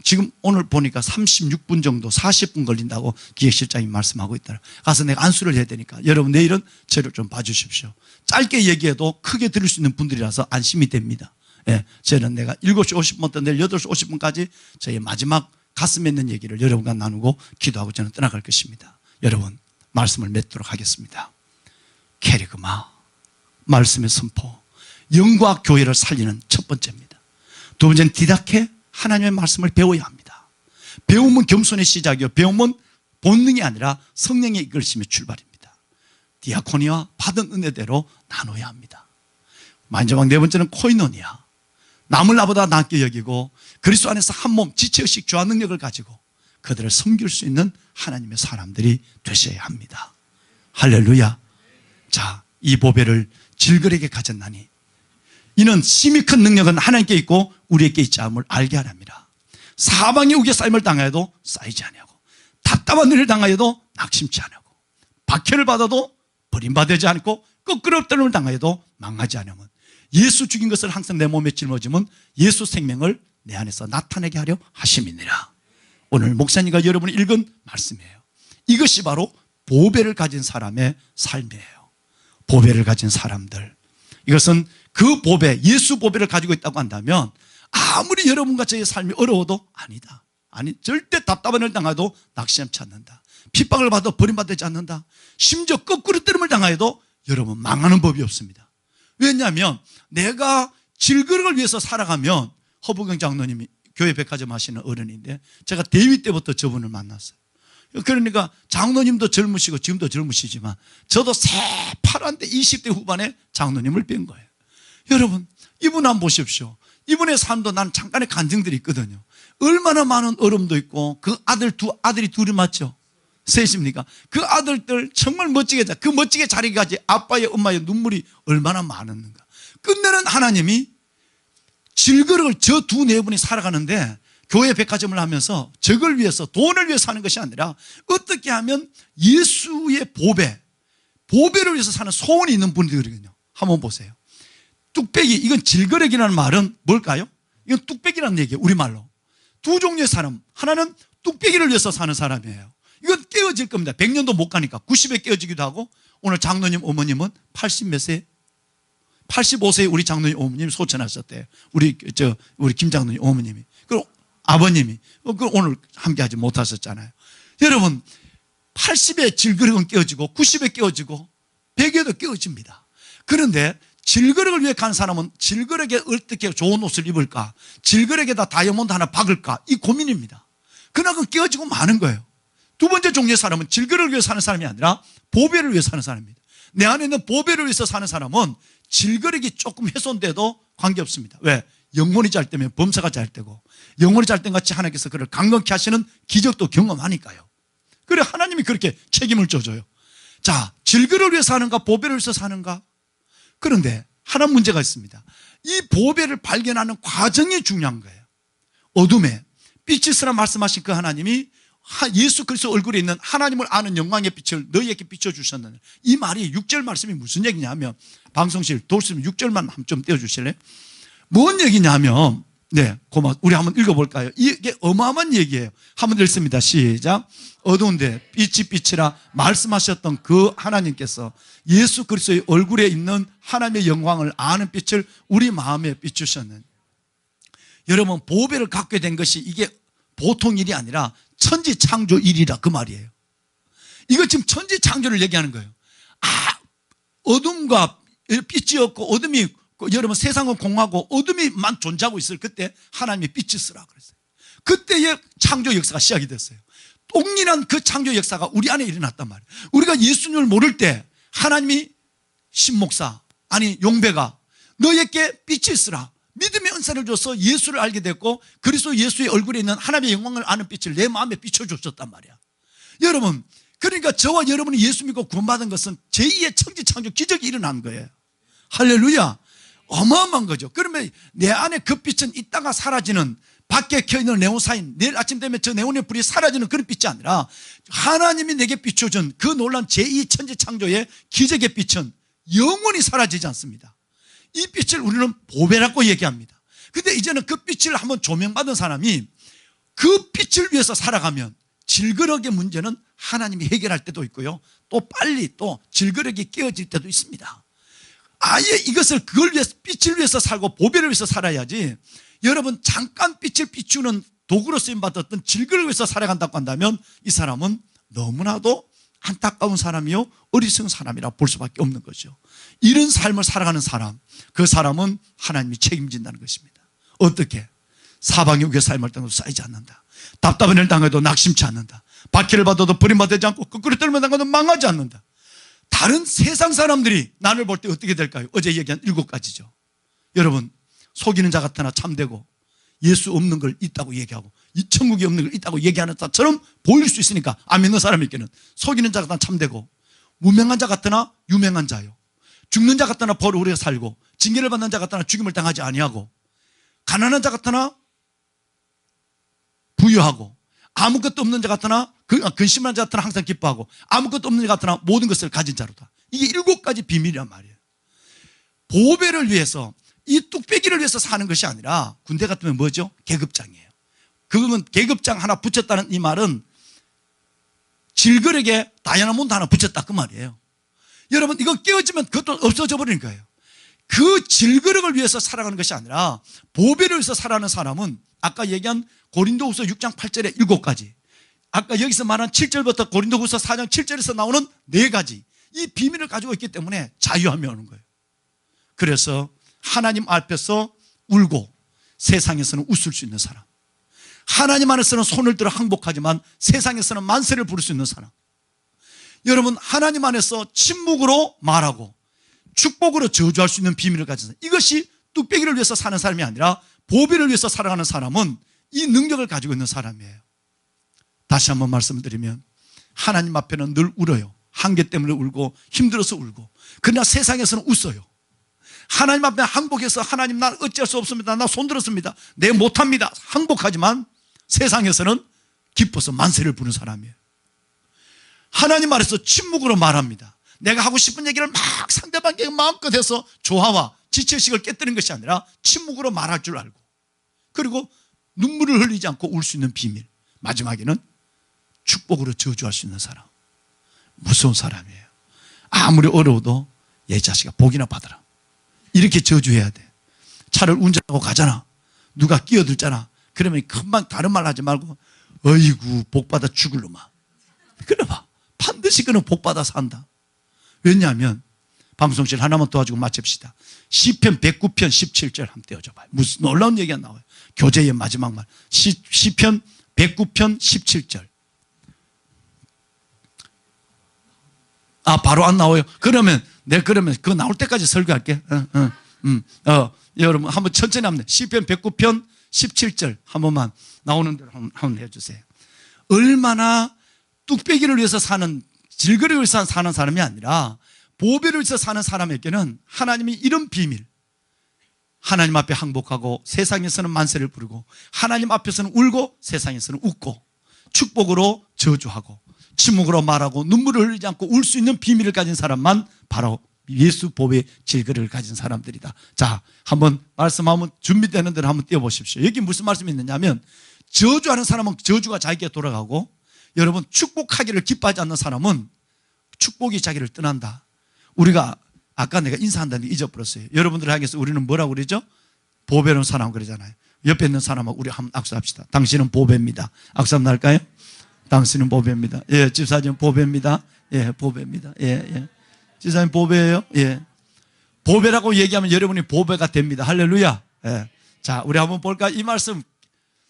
지금 오늘 보니까 36분 정도 40분 걸린다고 기획실장이 말씀하고 있더라. 가서 내가 안수를 해야 되니까 여러분 내일은 저를 좀 봐주십시오. 짧게 얘기해도 크게 들을 수 있는 분들이라서 안심이 됩니다. 예, 저는 내가 7시 50분부터 내일 8시 50분까지 저의 마지막 가슴에 있는 얘기를 여러분과 나누고 기도하고 저는 떠나갈 것입니다. 여러분, 말씀을 맺도록 하겠습니다. 캐리그마, 말씀의 선포, 영과 교회를 살리는 첫 번째입니다. 두 번째는 디다케, 하나님의 말씀을 배워야 합니다. 배움은 겸손의 시작이요, 배움은 본능이 아니라 성령의 이끌심의 출발입니다. 디아코니와 받은 은혜대로 나눠야 합니다. 마지막 네 번째는 코이노니아, 남을 나보다 낫게 여기고 그리스도 안에서 한 몸, 지체의식, 조화 능력을 가지고 그들을 섬길 수 있는 하나님의 사람들이 되셔야 합니다. 할렐루야. 자, 이 보배를 질그레게 가졌나니 이는 심히 큰 능력은 하나님께 있고 우리에게 있지 않음을 알게 하랍니다. 사방에 우겨싸임을 당하여도 쌓이지 아니하고 답답한 일을 당하여도 낙심치 아니하고 박해를 받아도 버림받지 않고 거꾸로 엎드림을 당하여도 망하지 않으면 예수 죽인 것을 항상 내 몸에 짊어지면 예수 생명을 내 안에서 나타내게 하려 하심이니라. 오늘 목사님과 여러분이 읽은 말씀이에요. 이것이 바로 보배를 가진 사람의 삶이에요. 보배를 가진 사람들, 이것은 그 보배, 예수 보배를 가지고 있다고 한다면 아무리 여러분과 저의 삶이 어려워도 아니다, 아니, 절대 답답한 일을 당해도 낙심치 않는다, 핍박을 받아도 버림받지 않는다, 심지어 거꾸로 때림을 당하여도 여러분 망하는 법이 없습니다. 왜냐하면 내가 질그릇을 위해서 살아가면, 허부경 장로님이 교회 백화점 하시는 어른인데 제가 대위 때부터 저분을 만났어요. 그러니까 장로님도 젊으시고 지금도 젊으시지만 저도 새파란데 20대 후반에 장로님을 뵌 거예요. 여러분, 이분 한번 보십시오. 이분의 삶도 난 잠깐의 간증들이 있거든요. 얼마나 많은 어려움도 있고, 그 아들이 둘이 맞죠? 셋입니까? 그 아들들 정말 멋지게 그 멋지게 자리까지 아빠의 엄마의 눈물이 얼마나 많았는가. 끝내는 하나님이 질그릇을 저 두 네 분이 살아가는데 교회 백화점을 하면서 저걸 위해서 돈을 위해서 사는 것이 아니라 어떻게 하면 예수의 보배를 위해서 사는 소원이 있는 분들이거든요. 한번 보세요. 뚝배기, 이건 질그릇이라는 말은 뭘까요? 이건 뚝배기라는 얘기예요. 우리말로. 두 종류의 사람, 하나는 뚝배기를 위해서 사는 사람이에요. 이건 깨어질 겁니다. 100년도 못 가니까 90에 깨어지기도 하고. 오늘 장로님 어머님은 80 몇 세? 85세에 우리 장로님 어머님이 소천하셨대요. 우리 김 장로님 어머님이. 그리고 아버님이 오늘 함께하지 못하셨잖아요. 여러분, 80에 질그릇은 깨어지고 90에 깨어지고 100에도 깨어집니다. 그런데 질그릇을 위해 간 사람은 질그릇에 어떻게 좋은 옷을 입을까, 질그릇에다 다이아몬드 하나 박을까, 이 고민입니다. 그나마 깨어지고 마는 거예요. 두 번째 종류의 사람은 질그릇을 위해 사는 사람이 아니라 보배를 위해 사는 사람입니다. 내 안에 있는 보배를 위해서 사는 사람은 질그릇이 조금 훼손돼도 관계없습니다. 왜? 영혼이 잘 때면 범사가 잘 되고, 영혼이 잘 땐 같이 하나님께서 그를 강건케 하시는 기적도 경험하니까요. 그래, 하나님이 그렇게 책임을 져줘요. 자, 질그릇을 위해 사는가 보배를 위해서 사는가? 그런데 하나 문제가 있습니다. 이 보배를 발견하는 과정이 중요한 거예요. 어둠에 빛이 있으라 말씀하신 그 하나님이 예수 그리스도 얼굴에 있는 하나님을 아는 영광의 빛을 너희에게 비춰주셨는데, 이 말이 6절 말씀이 무슨 얘기냐면, 방송실 도시면 6절만 좀 띄워주실래요? 뭔 얘기냐면, 네, 우리 한번 읽어볼까요? 이게 어마어마한 얘기예요. 한번 읽습니다. 시작. 어두운데 빛이 빛이라 말씀하셨던 그 하나님께서 예수 그리스도의 얼굴에 있는 하나님의 영광을 아는 빛을 우리 마음에 비추셨는. 여러분, 보배를 갖게 된 것이 이게 보통 일이 아니라 천지창조 일이라 그 말이에요. 이거 지금 천지창조를 얘기하는 거예요. 어둠과 빛이 없고 어둠이, 여러분 세상은 공하고 어둠이만 존재하고 있을 그때 하나님이 빛이 쓰라 그랬어요. 그때의 창조 역사가 시작이 됐어요. 동일한 그 창조 역사가 우리 안에 일어났단 말이에요. 우리가 예수님을 모를 때 하나님이 신목사, 아니 용배가 너에게 빛이 있으라, 믿음의 은사를 줘서 예수를 알게 됐고, 그리스도 예수의 얼굴에 있는 하나님의 영광을 아는 빛을 내 마음에 비춰주셨단 말이야. 여러분, 그러니까 저와 여러분이 예수 믿고 구원받은 것은 제2의 천지창조 기적이 일어난 거예요. 할렐루야. 어마어마한 거죠. 그러면 내 안에 그 빛은 있다가 사라지는, 밖에 켜있는 네온사인, 내일 아침 되면 저 네온의 불이 사라지는 그런 빛이 아니라 하나님이 내게 비춰준 그 놀란 제2 천지창조의 기적의 빛은 영원히 사라지지 않습니다. 이 빛을 우리는 보배라고 얘기합니다. 근데 이제는 그 빛을 한번 조명받은 사람이 그 빛을 위해서 살아가면 질그릇의 문제는 하나님이 해결할 때도 있고요, 또 빨리 또 질그릇이 깨어질 때도 있습니다. 아예 이것을 그걸 위해서, 빛을 위해서 살고 보배를 위해서 살아야지, 여러분 잠깐 빛을 비추는 도구로 쓰임받았던 질그릇을 위해서 살아간다고 한다면 이 사람은 너무나도 안타까운 사람이요 어리석은 사람이라 볼 수밖에 없는 거죠. 이런 삶을 살아가는 사람, 그 사람은 하나님이 책임진다는 것입니다. 어떻게? 사방의 삶을 당해도 쌓이지 않는다. 답답한 일을 당해도 낙심치 않는다. 박해를 받아도 버림받지 않고 거꾸로 떨면 당해도 망하지 않는다. 다른 세상 사람들이 나를 볼 때 어떻게 될까요? 어제 얘기한 7가지죠. 여러분, 속이는 자 같으나 참되고, 예수 없는 걸 있다고 얘기하고, 이 천국이 없는 걸 있다고 얘기하는 자처럼 보일 수 있으니까 안 믿는 사람에게는 속이는 자 같으나 참되고, 무명한 자 같으나 유명한 자요, 죽는 자 같으나 벌을 오래 살고, 징계를 받는 자 같으나 죽임을 당하지 아니하고, 가난한 자 같으나 부유하고, 아무것도 없는 자 같으나 근심한 자 같으나 항상 기뻐하고, 아무것도 없는 자 같으나 모든 것을 가진 자로다. 이게 7가지 비밀이란 말이에요. 보배를 위해서, 이 뚝배기를 위해서 사는 것이 아니라, 군대 같으면 뭐죠? 계급장이에요. 그러면 계급장 하나 붙였다는 이 말은 질그릇에 다이아몬드 하나 붙였다 그 말이에요. 여러분, 이거 깨어지면 그것도 없어져 버리는 거예요. 그 질그릇을 위해서 살아가는 것이 아니라 보배를 위해서 살아가는 사람은 아까 얘기한 고린도후서 6장 8절에 7가지, 아까 여기서 말한 7절부터 고린도후서 4장 7절에서 나오는 4가지, 이 비밀을 가지고 있기 때문에 자유함이 오는 거예요. 그래서 하나님 앞에서 울고 세상에서는 웃을 수 있는 사람, 하나님 안에서는 손을 들어 항복하지만 세상에서는 만세를 부를 수 있는 사람, 여러분 하나님 안에서 침묵으로 말하고 축복으로 저주할 수 있는 비밀을 가진 사람, 이것이 뚝배기를 위해서 사는 사람이 아니라 보배를 위해서 살아가는 사람은 이 능력을 가지고 있는 사람이에요. 다시 한번 말씀드리면, 하나님 앞에는 늘 울어요. 한계 때문에 울고 힘들어서 울고. 그러나 세상에서는 웃어요. 하나님 앞에 항복해서 하나님 날 어찌할 수 없습니다. 나 손들었습니다. 내 못합니다. 항복하지만 세상에서는 기뻐서 만세를 부는 사람이에요. 하나님 말에서 침묵으로 말합니다. 내가 하고 싶은 얘기를 막 상대방에게 마음껏 해서 조화와 지체의식을 깨뜨리는 것이 아니라 침묵으로 말할 줄 알고, 그리고 눈물을 흘리지 않고 울 수 있는 비밀, 마지막에는 축복으로 저주할 수 있는 사람. 무서운 사람이에요. 아무리 어려워도 얘 자식아 복이나 받아라, 이렇게 저주해야 돼. 차를 운전하고 가잖아. 누가 끼어들잖아. 그러면 금방 다른 말 하지 말고 어이구 복받아 죽을 놈아, 그래봐. 반드시 그는 복받아 산다. 왜냐하면 방송실 하나만 도와주고 마칩시다. 시편 109편 17절 한번 떼어줘봐요. 무슨 놀라운 얘기가 나와요. 교재의 마지막 말. 시편 109편 17절. 아, 바로 안 나와요. 그러면 그거 나올 때까지 설교할게. 여러분 한번 천천히 하면 돼. 시편 109편 17절 한 번만 나오는 대로 한번 해주세요. 얼마나 뚝배기를 위해서 사는, 질거리를 위해서 사는 사람이 아니라 보배를 위해서 사는 사람에게는 하나님이 이런 비밀, 하나님 앞에 항복하고 세상에서는 만세를 부르고 하나님 앞에서는 울고 세상에서는 웃고 축복으로 저주하고 침묵으로 말하고 눈물을 흘리지 않고 울 수 있는 비밀을 가진 사람만 바로 예수 보배 질거리를 가진 사람들이다. 자, 한번 말씀하면 준비되는 대로 한번 띄워보십시오. 여기 무슨 말씀이 있느냐면, 저주하는 사람은 저주가 자기에게 돌아가고, 여러분 축복하기를 기뻐하지 않는 사람은 축복이 자기를 떠난다. 우리가 아까 내가 인사한다는 게 잊어버렸어요. 여러분들 향해서 우리는 뭐라고 그러죠? 보배로운 사람 그러잖아요. 옆에 있는 사람하고 우리 한번 악수합시다. 당신은 보배입니다. 악수 한번 할까요? 당신은 보배입니다. 예, 집사님 보배입니다. 예, 보배입니다. 예, 예. 집사님 보배예요? 예. 보배라고 얘기하면 여러분이 보배가 됩니다. 할렐루야. 예. 자, 우리 한번 볼까? 이 말씀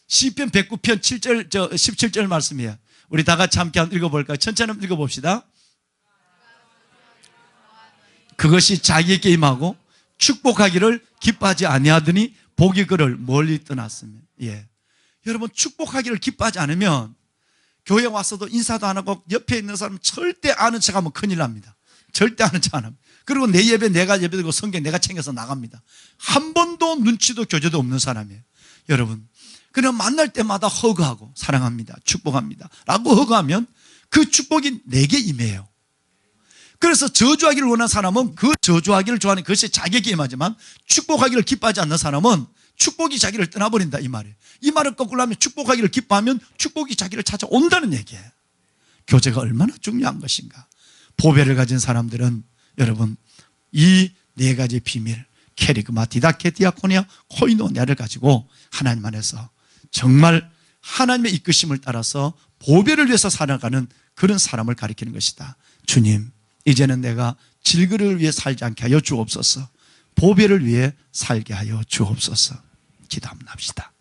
시편 109편 7절, 17절 말씀이에요. 우리 다 같이 함께 한번 읽어볼까요? 천천히 한번 읽어봅시다. 그것이 자기에게 임하고 축복하기를 기뻐하지 아니하더니 복이 그를 멀리 떠났으며. 예. 여러분 축복하기를 기뻐하지 않으면 교회 와서도 인사도 안 하고 옆에 있는 사람 절대 아는 척하면 큰일 납니다. 절대 아는 척 안 합니다. 그리고 내 예배 내가 예배드리고 성경 내가 챙겨서 나갑니다. 한 번도 눈치도 교제도 없는 사람이에요. 여러분 그냥 만날 때마다 허그하고 사랑합니다, 축복합니다 라고 허그하면 그 축복이 내게 임해요. 그래서 저주하기를 원하는 사람은 그 저주하기를 좋아하는 그것이 자기에게 임하지만, 축복하기를 기뻐하지 않는 사람은 축복이 자기를 떠나버린다, 이 말이에요. 이 말을 거꾸로 하면 축복하기를 기뻐하면 축복이 자기를 찾아온다는 얘기예요. 교제가 얼마나 중요한 것인가. 보배를 가진 사람들은 여러분 이 네 가지 비밀, 캐리그마, 디다케, 디아코니아, 코이노니아를 가지고 하나님 안에서 정말 하나님의 이끄심을 따라서 보배를 위해서 살아가는 그런 사람을 가리키는 것이다. 주님, 이제는 내가 질그를 위해 살지 않게 하여 주옵소서. 보배를 위해 살게 하여 주옵소서. 기도 한번 합시다.